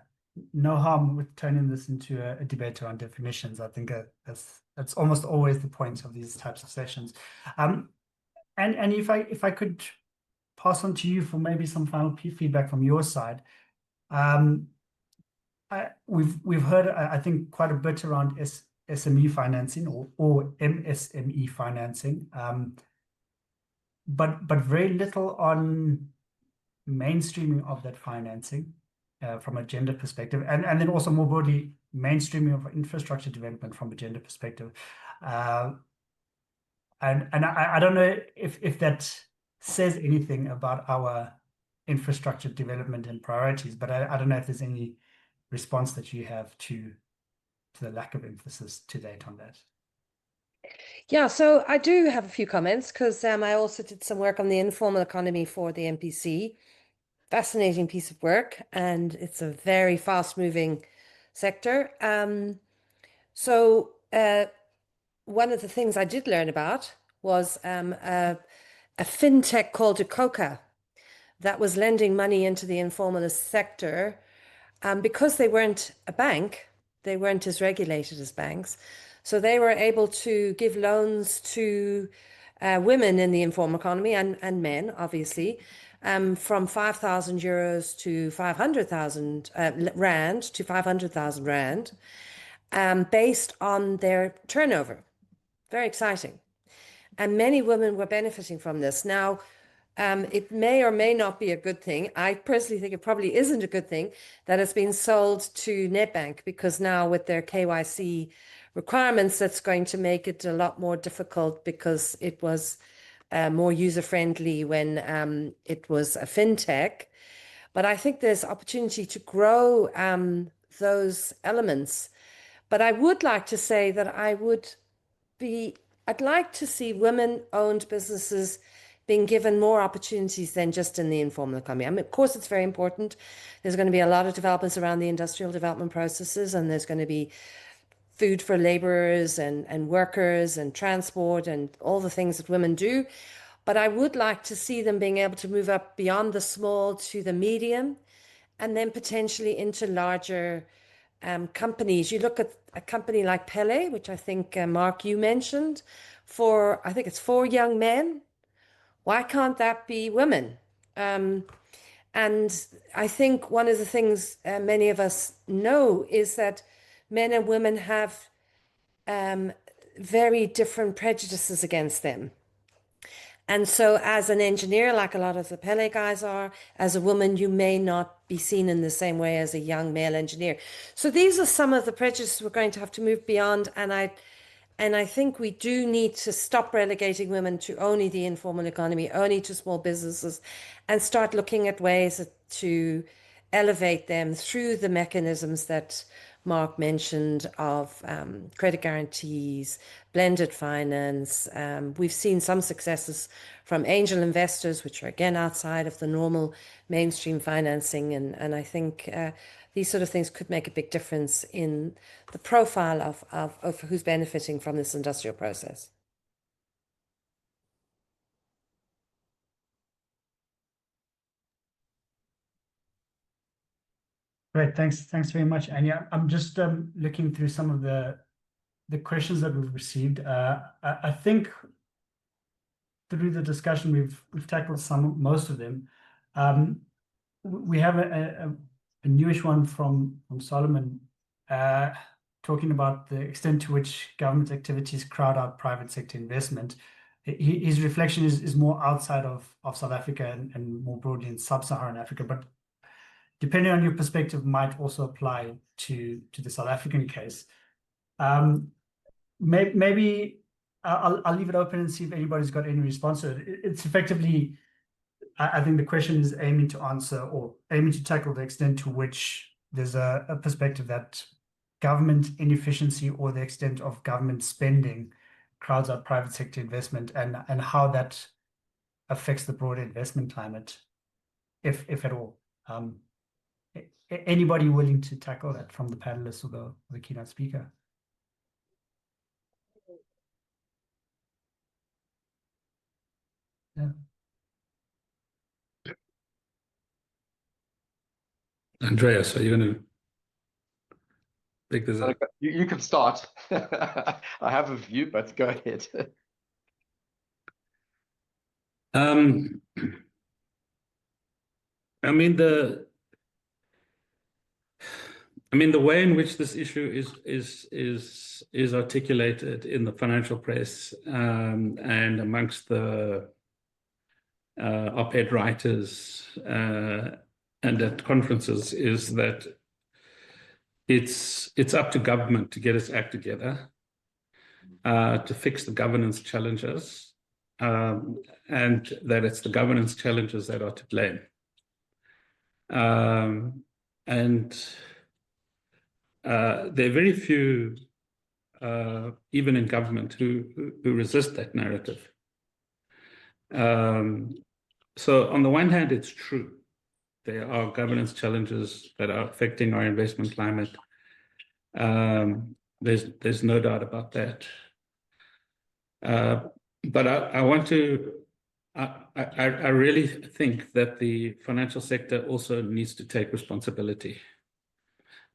no harm with turning this into a debate around definitions. I think that's almost always the point of these types of sessions. And if I could pass on to you for maybe some final feedback from your side. We've heard, I think, quite a bit around SME financing or MSME financing, but very little on mainstreaming of that financing from a gender perspective, and then also more broadly mainstreaming of infrastructure development from a gender perspective. And I don't know if that says anything about our infrastructure development and priorities, but I don't know if there's any response that you have to the lack of emphasis to date on that? Yeah, so I do have a few comments because I also did some work on the informal economy for the MPC. Fascinating piece of work, and it's a very fast-moving sector. So one of the things I did learn about was a fintech called Coca that was lending money into the informal sector because they weren't a bank, they weren't as regulated as banks. So they were able to give loans to women in the informal economy and men, obviously, from 5,000 euros to 500,000 rand to 500,000 rand, based on their turnover. Very exciting. And many women were benefiting from this. Now, it may or may not be a good thing. I personally think it probably isn't a good thing that it's been sold to Nedbank, because now with their KYC requirements, that's going to make it a lot more difficult, because it was more user-friendly when it was a fintech. But I think there's opportunity to grow those elements. But I would like to say that I'd like to see women-owned businesses being given more opportunities than just in the informal economy. I mean, of course, it's very important. There's going to be a lot of developments around the industrial development processes, and there's going to be food for laborers and workers and transport and all the things that women do. But I would like to see them being able to move up beyond the small to the medium, and then potentially into larger companies. You look at a company like Pele, which I think, Mark, you mentioned, I think it's 4 young men. Why can't that be women? And I think one of the things many of us know is that men and women have very different prejudices against them. And so as an engineer, like a lot of the Pele guys are, as a woman, you may not be seen in the same way as a young male engineer. So these are some of the prejudices we're going to have to move beyond. And I think we do need to stop relegating women to only the informal economy, only to small businesses, and start looking at ways to elevate them through the mechanisms that Mark mentioned of credit guarantees, blended finance. We've seen some successes from angel investors, which are again outside of the normal mainstream financing. And I think these sort of things could make a big difference in the profile of who's benefiting from this industrial process. Great, thanks very much, Annie. I'm just looking through some of the questions that we've received. I think through the discussion we've tackled most of them. We have a newish one from Solomon, talking about the extent to which government activities crowd out private sector investment. His reflection is more outside of South Africa and more broadly in sub-Saharan Africa, but depending on your perspective, might also apply to the South African case. Maybe I'll leave it open and see if anybody's got any response to it. It's effectively, I think the question is aiming to answer or aiming to tackle the extent to which there's a perspective that government inefficiency or the extent of government spending crowds out private sector investment, and how that affects the broader investment climate, if at all. Anybody willing to tackle that from the panelists or the keynote speaker? Yeah. Andreas, are you going to pick this up? You can start. I have a view, but go ahead. I mean, the way in which this issue is articulated in the financial press and amongst the op-ed writers and at conferences is that it's up to government to get its act together, to fix the governance challenges, and that it's the governance challenges that are to blame. And there are very few, even in government, who resist that narrative. So on the one hand, it's true. There are governance challenges that are affecting our investment climate. There's no doubt about that. But I want to, I really think that the financial sector also needs to take responsibility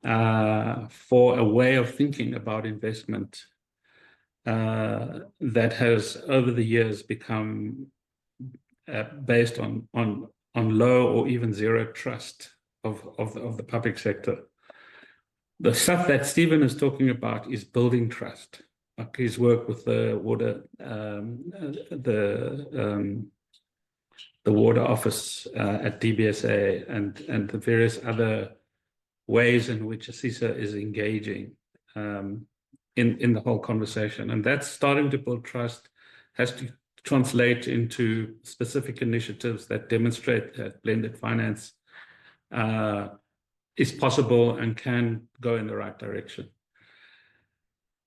for a way of thinking about investment that has over the years become based on low or even zero trust of the public sector. The stuff that Stephen is talking about is building trust. Like his work with the water, the water office at DBSA, and the various other ways in which ASISA is engaging in the whole conversation. And that's starting to build trust, has to translate into specific initiatives that demonstrate that blended finance is possible and can go in the right direction.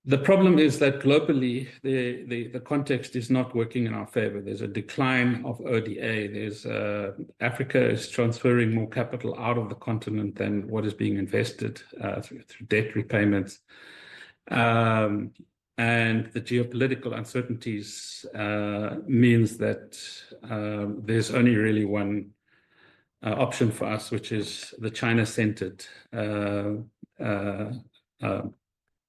The problem is that globally, the context is not working in our favor. There's a decline of ODA. Africa is transferring more capital out of the continent than what is being invested through debt repayments. And the geopolitical uncertainties means that there's only really one option for us, which is the China-centered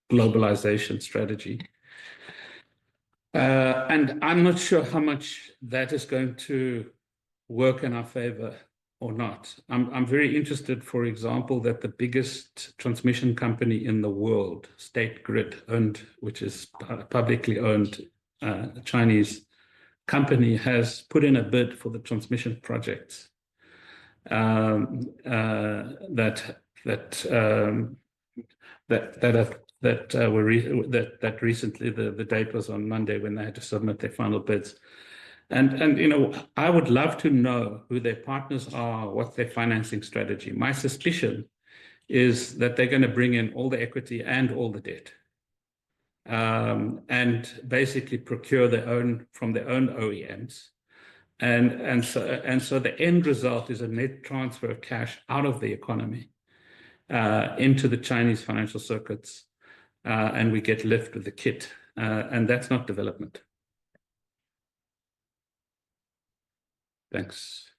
globalization strategy. And I'm not sure how much that is going to work in our favor or not. I'm very interested, for example, that the biggest transmission company in the world, State Grid, which is a publicly owned Chinese company, has put in a bid for the transmission projects that recently, the date was on Monday when they had to submit their final bids. And you know, I would love to know who their partners are, what's their financing strategy. My suspicion is that they're going to bring in all the equity and all the debt, and basically procure from their own OEMs. And so the end result is a net transfer of cash out of the economy into the Chinese financial circuits, and we get left with the kit, and that's not development. Thanks.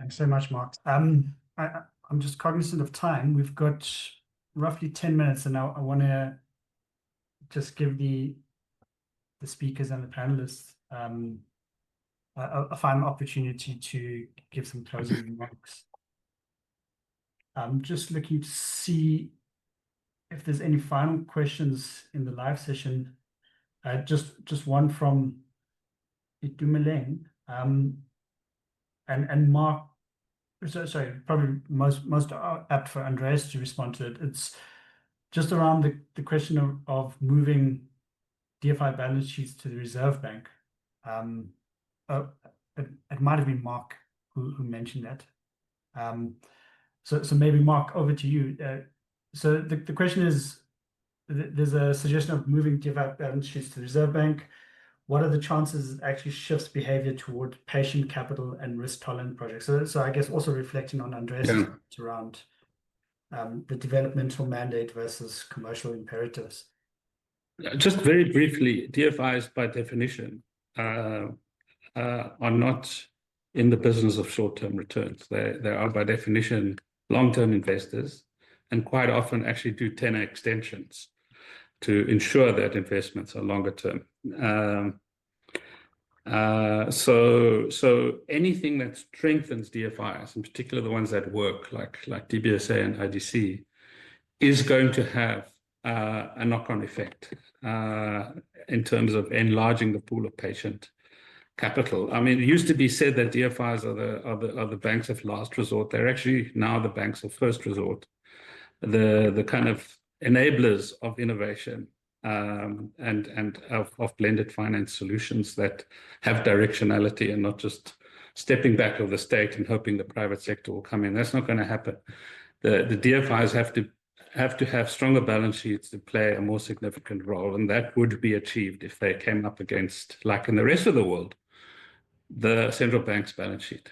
Thanks so much, Mark. I'm just cognizant of time. We've got roughly 10 minutes, and I want to just give the speakers and the panelists a final opportunity to give some closing remarks. I'm just looking to see if there's any final questions in the live session. Just one from Itumeleng, and Mark. Sorry, probably most apt for Andreas to respond to it. It's just around the question of moving DFI balance sheets to the Reserve Bank. It might have been Mark who mentioned that. So maybe Mark, over to you. So the question is, there's a suggestion of moving DFI balance sheets to the Reserve Bank. What are the chances it actually shifts behavior toward patient capital and risk tolerant projects? So I guess also reflecting on Andreas' points around the developmental mandate versus commercial imperatives. Just very briefly, DFIs by definition are not in the business of short-term returns. They are by definition long-term investors, and quite often actually do tenor extensions to ensure that investments are longer term. So anything that strengthens DFIs, in particular the ones that work, like DBSA and IDC, is going to have a knock-on effect in terms of enlarging the pool of patient capital. I mean, it used to be said that DFIs are the banks of last resort. They're actually now the banks of first resort, the kind of enablers of innovation and of blended finance solutions that have directionality and not just stepping back of the state and hoping the private sector will come in. That's not going to happen. the DFIs have to have stronger balance sheets to play a more significant role, and that would be achieved if they came up against, like in the rest of the world, the central bank's balance sheet.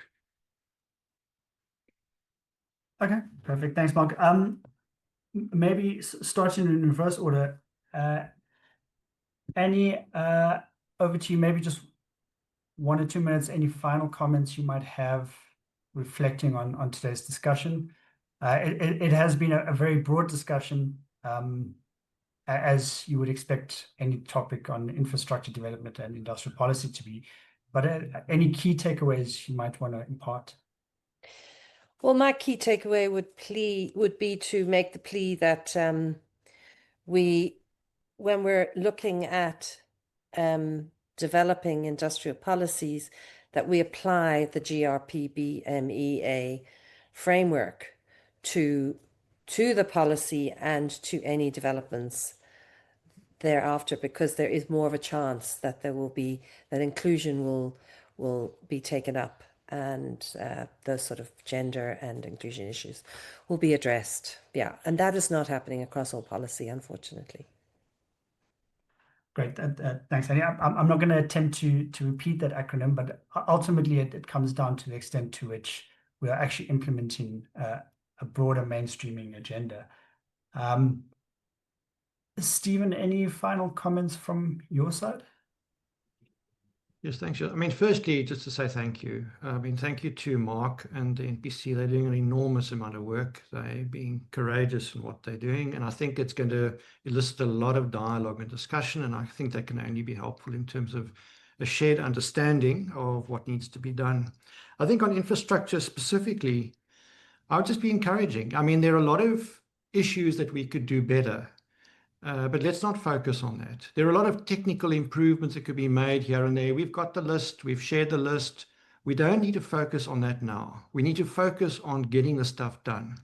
Okay, perfect. Thanks, Mark. Maybe starting in reverse order. Annie, over to you. Maybe just 1 or 2 minutes. Any final comments you might have reflecting on today's discussion? It has been a very broad discussion, as you would expect any topic on infrastructure development and industrial policy to be. But any key takeaways you might want to impart? Well, my key takeaway would be to make the plea that when we're looking at developing industrial policies, that we apply the GRPBMEA framework to the policy and to any developments thereafter, because there is more of a chance that that inclusion will be taken up, and those sort of gender and inclusion issues will be addressed. Yeah, and that is not happening across all policy, unfortunately. Great, thanks, Annie. I'm not going to attempt to repeat that acronym, but ultimately it comes down to the extent to which we are actually implementing a broader mainstreaming agenda. Stephen, any final comments from your side? Yes, thanks. I mean, firstly, just to say thank you. I mean, thank you to Mark and the NPC. They're doing an enormous amount of work. They're being courageous in what they're doing. And I think it's going to elicit a lot of dialogue and discussion. And I think that can only be helpful in terms of a shared understanding of what needs to be done. I think on infrastructure specifically, I would just be encouraging. I mean, there are a lot of issues that we could do better. But let's not focus on that. There are a lot of technical improvements that could be made here and there. We've got the list. We've shared the list. We don't need to focus on that now. We need to focus on getting the stuff done.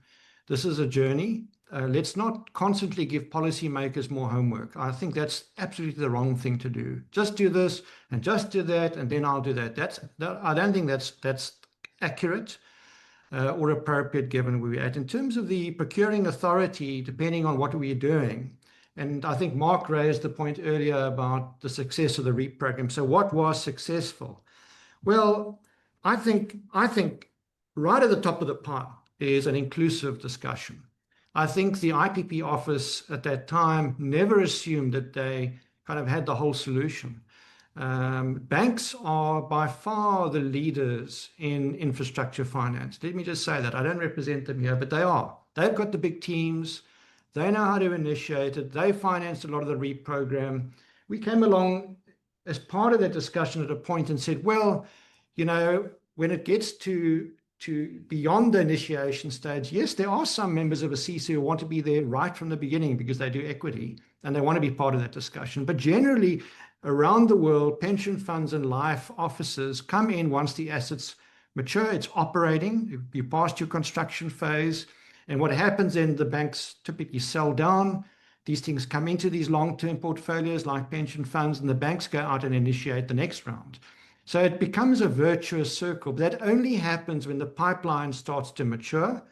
This is a journey. Let's not constantly give policymakers more homework. I think that's absolutely the wrong thing to do. Just do this and just do that, and then I'll do that. I don't think that's accurate or appropriate given where we're at. In terms of the procuring authority, depending on what we're doing, and I think Mark raised the point earlier about the success of the REAP program. So what was successful? Well, I think right at the top of the pile is an inclusive discussion. I think the IPP office at that time never assumed that they kind of had the whole solution. Banks are by far the leaders in infrastructure finance. Let me just say that. I don't represent them here, but they are. They've got the big teams. They know how to initiate it. They financed a lot of the REAP program. We came along as part of that discussion at a point and said, well, you know, when it gets to beyond the initiation stage, yes, there are some members of a CC who want to be there right from the beginning because they do equity and they want to be part of that discussion. But generally, around the world, pension funds and life offices come in once the assets mature. It's operating. You passed your construction phase. And what happens then, the banks typically sell down. These things come into these long-term portfolios like pension funds, and the banks go out and initiate the next round. So it becomes a virtuous circle. But that only happens when the pipeline starts to mature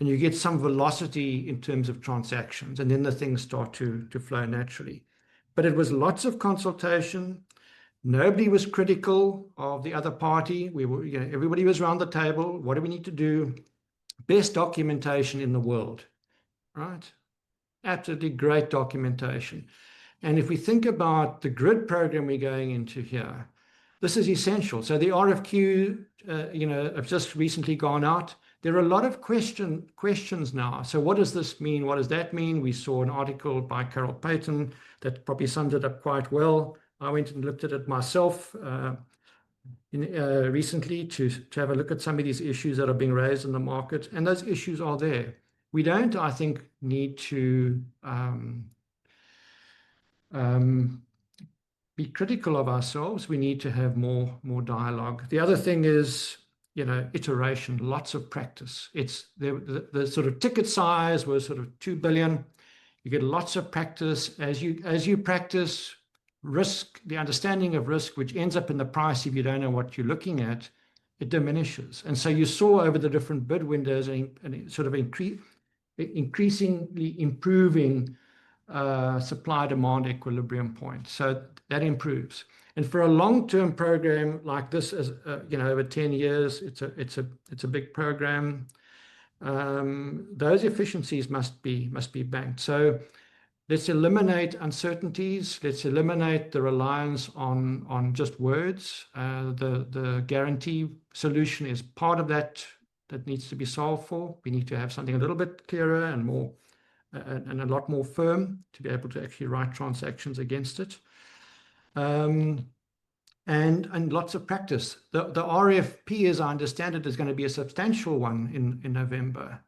and you get some velocity in terms of transactions, and then the things start to flow naturally. But it was lots of consultation. Nobody was critical of the other party. Everybody was around the table. What do we need to do? Best documentation in the world, right? Absolutely great documentation. And if we think about the grid program we're going into here, this is essential. So the RFQ, have just recently gone out. There are a lot of questions now. So what does this mean? What does that mean? We saw an article by Carol Payton that probably summed it up quite well. I went and looked at it myself recently to have a look at some of these issues that are being raised in the market, and those issues are there. We don't, I think, need to be critical of ourselves. We need to have more dialogue. The other thing is, iteration, lots of practice. It's the sort of ticket size was sort of 2 billion. You get lots of practice as you practice risk, the understanding of risk, which ends up in the price if you don't know what you're looking at, it diminishes. And so you saw over the different bid windows and sort of increasingly improving supply-demand equilibrium point. So that improves. And for a long-term program like this, as over 10 years, it's a big program. Those efficiencies must be banked. So let's eliminate uncertainties. Let's eliminate the reliance on just words. The guarantee solution is part of that needs to be solved for. We need to have something a little bit clearer and more and a lot more firm to be able to actually write transactions against it. And lots of practice. The RFP, as I understand it, is going to be a substantial one in November.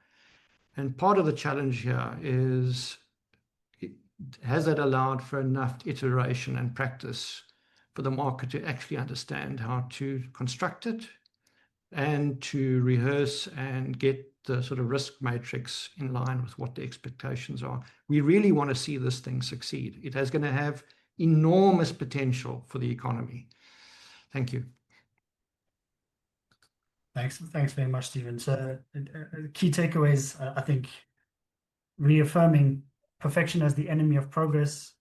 And part of the challenge here is, has it allowed for enough iteration and practice for the market to actually understand how to construct it and to rehearse and get the sort of risk matrix in line with what the expectations are? We really want to see this thing succeed. It is going to have enormous potential for the economy. Thank you. Thanks very much, Stephen. So key takeaways, I think, reaffirming perfection as the enemy of progress,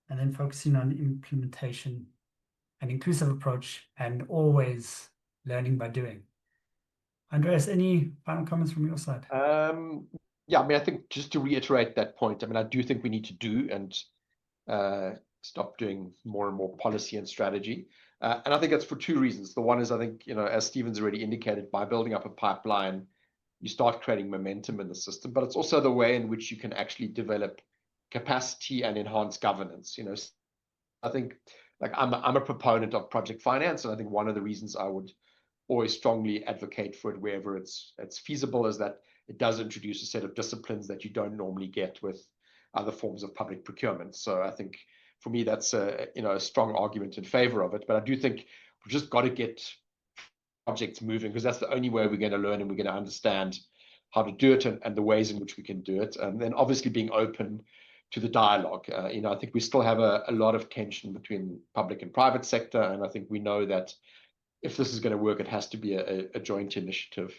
and then focusing on implementation, an inclusive approach, and always learning by doing. Andreas, any final comments from your side? Yeah, I mean, I think just to reiterate that point, I mean, I do think we need to do and stop doing more and more policy and strategy. And I think that's for two reasons. The one is, I think, as Stephen's already indicated, by building up a pipeline, you start creating momentum in the system, but it's also the way in which you can actually develop capacity and enhance governance. I think, like, I'm a proponent of project finance, and I think one of the reasons I would always strongly advocate for it wherever it's feasible is that it does introduce a set of disciplines that you don't normally get with other forms of public procurement. So I think for me, that's a strong argument in favor of it. But I do think we've just got to get projects moving, because that's the only way we're going to learn and we're going to understand how to do it and the ways in which we can do it. And then obviously being open to the dialogue. I think we still have a lot of tension between public and private sector. And I think we know that if this is going to work, it has to be a joint initiative.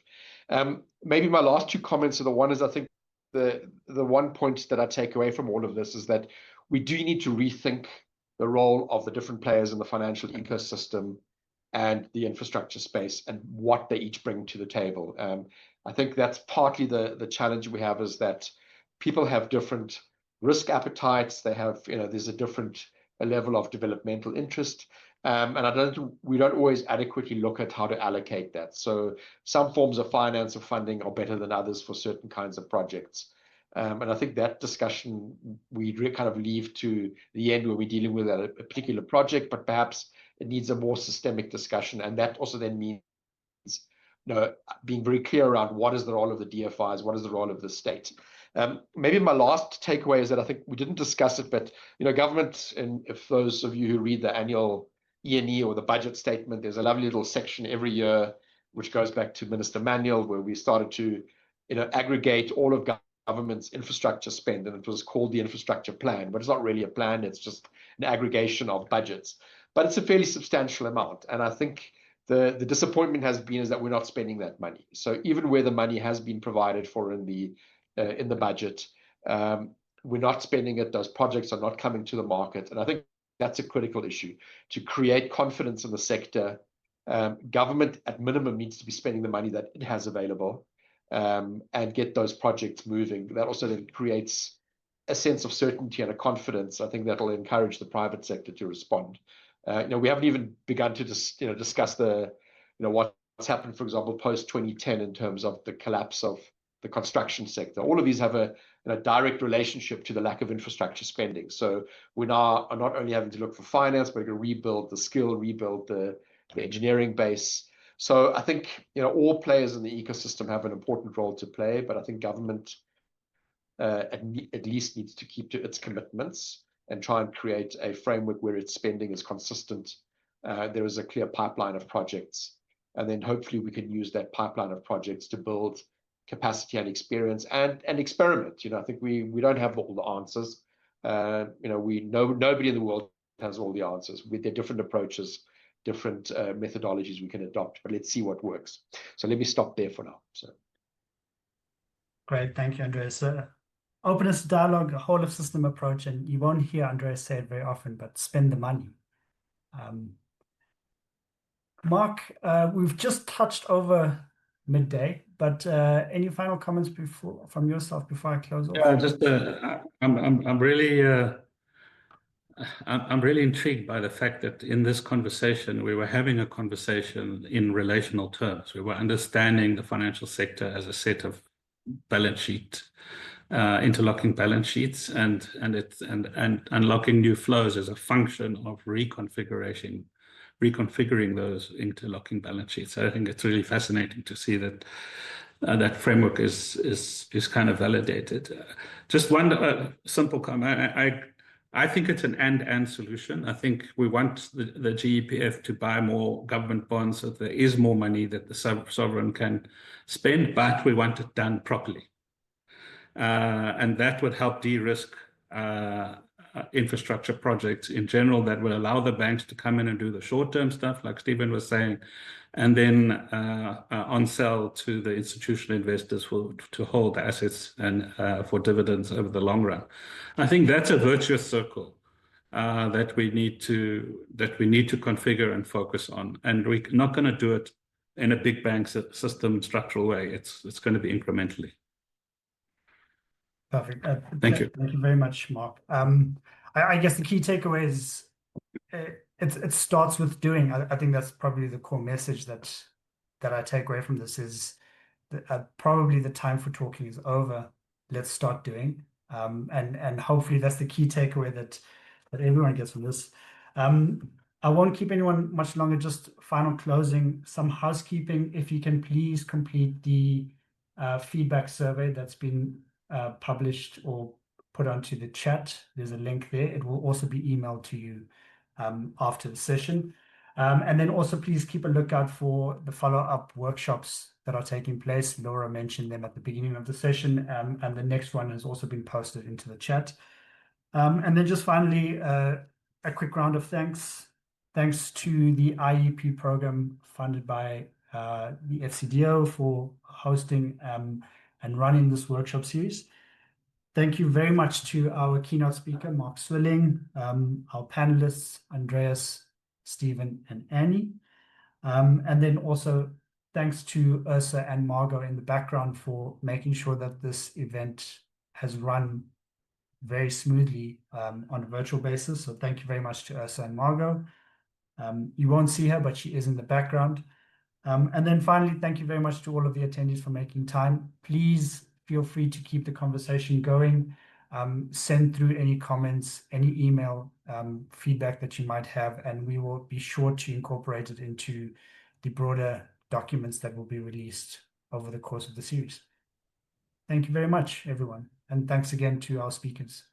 Maybe my last two comments are the one is, I think the one point that I take away from all of this is that we do need to rethink the role of the different players in the financial ecosystem and the infrastructure space and what they each bring to the table. I think that's partly the challenge we have, is that people have different risk appetites. They have, there's a different level of developmental interest. And we don't always adequately look at how to allocate that. So some forms of finance or funding are better than others for certain kinds of projects. And I think that discussion we kind of leave to the end when we're dealing with a particular project, but perhaps it needs a more systemic discussion. And that also then means being very clear around what is the role of the DFIs, what is the role of the state. Maybe my last takeaway is that I think we didn't discuss it, but government, and if those of you who read the annual E&E or the budget statement, there's a lovely little section every year which goes back to Minister Manuel, where we started to aggregate all of government's infrastructure spend, and it was called the infrastructure plan, but it's not really a plan, it's just an aggregation of budgets. But it's a fairly substantial amount, and I think the disappointment has been is that we're not spending that money. So even where the money has been provided for in the budget, we're not spending it. Those projects are not coming to the market, and I think that's a critical issue. To create confidence in the sector, government at minimum needs to be spending the money that it has available, and get those projects moving. That also then creates a sense of certainty and a confidence. I think that'll encourage the private sector to respond. We haven't even begun to discuss what's happened, for example, post 2010 in terms of the collapse of the construction sector. All of these have a direct relationship to the lack of infrastructure spending. So we now are not only having to look for finance, but we can rebuild the skill, rebuild the engineering base. So I think all players in the ecosystem have an important role to play, but I think government at least needs to keep to its commitments and try and create a framework where its spending is consistent. There is a clear pipeline of projects, and then hopefully we can use that pipeline of projects to build capacity and experience and experiment. I think we don't have all the answers. Nobody in the world has all the answers. With their different approaches, different methodologies we can adopt, but let's see what works. So let me stop there for now. So. Great, thank you, Andreas. Openness to dialogue, a whole of system approach, and you won't hear Andreas say it very often, but spend the money. Mark, we've just touched over midday, but any final comments from yourself before I close off? Yeah, just I'm really intrigued by the fact that in this conversation we were having a conversation in relational terms. We were understanding the financial sector as a set of balance sheet, interlocking balance sheets, and unlocking new flows as a function of reconfiguring those interlocking balance sheets. So I think it's really fascinating to see that that framework is kind of validated. Just one simple comment. I think it's an and solution. I think we want the GEPF to buy more government bonds so that there is more money that the sovereign can spend, but we want it done properly. And that would help de-risk infrastructure projects in general, that will allow the banks to come in and do the short-term stuff, like Stephen was saying, and then on sell to the institutional investors to hold assets and for dividends over the long run. I think that's a virtuous circle that we need to configure and focus on, and we're not going to do it in a big bang system structural way. It's going to be incrementally. Perfect. Thank you. Thank you very much, Mark. I guess the key takeaway is it starts with doing. I think that's probably the core message that I take away from this is that probably the time for talking is over. Let's start doing. And hopefully that's the key takeaway that everyone gets from this. I won't keep anyone much longer. Just final closing, some housekeeping. If you can please complete the feedback survey that's been published or put onto the chat. There's a link there. It will also be emailed to you after the session. And then also please keep a lookout for the follow-up workshops that are taking place. Laura mentioned them at the beginning of the session, and the next one has also been posted into the chat. And then just finally, a quick round of thanks. Thanks to the IEP program funded by the FCDO for hosting and running this workshop series. Thank you very much to our keynote speaker, Mark Swilling, our panelists, Andreas, Stephen, and Annie. And then also thanks to Ursa and Margot in the background for making sure that this event has run very smoothly on a virtual basis. So thank you very much to Ursa and Margot. You won't see her, but she is in the background. And then finally, thank you very much to all of the attendees for making time. Please feel free to keep the conversation going. Send through any comments, any email feedback that you might have, and we will be sure to incorporate it into the broader documents that will be released over the course of the series. Thank you very much, everyone. And thanks again to our speakers.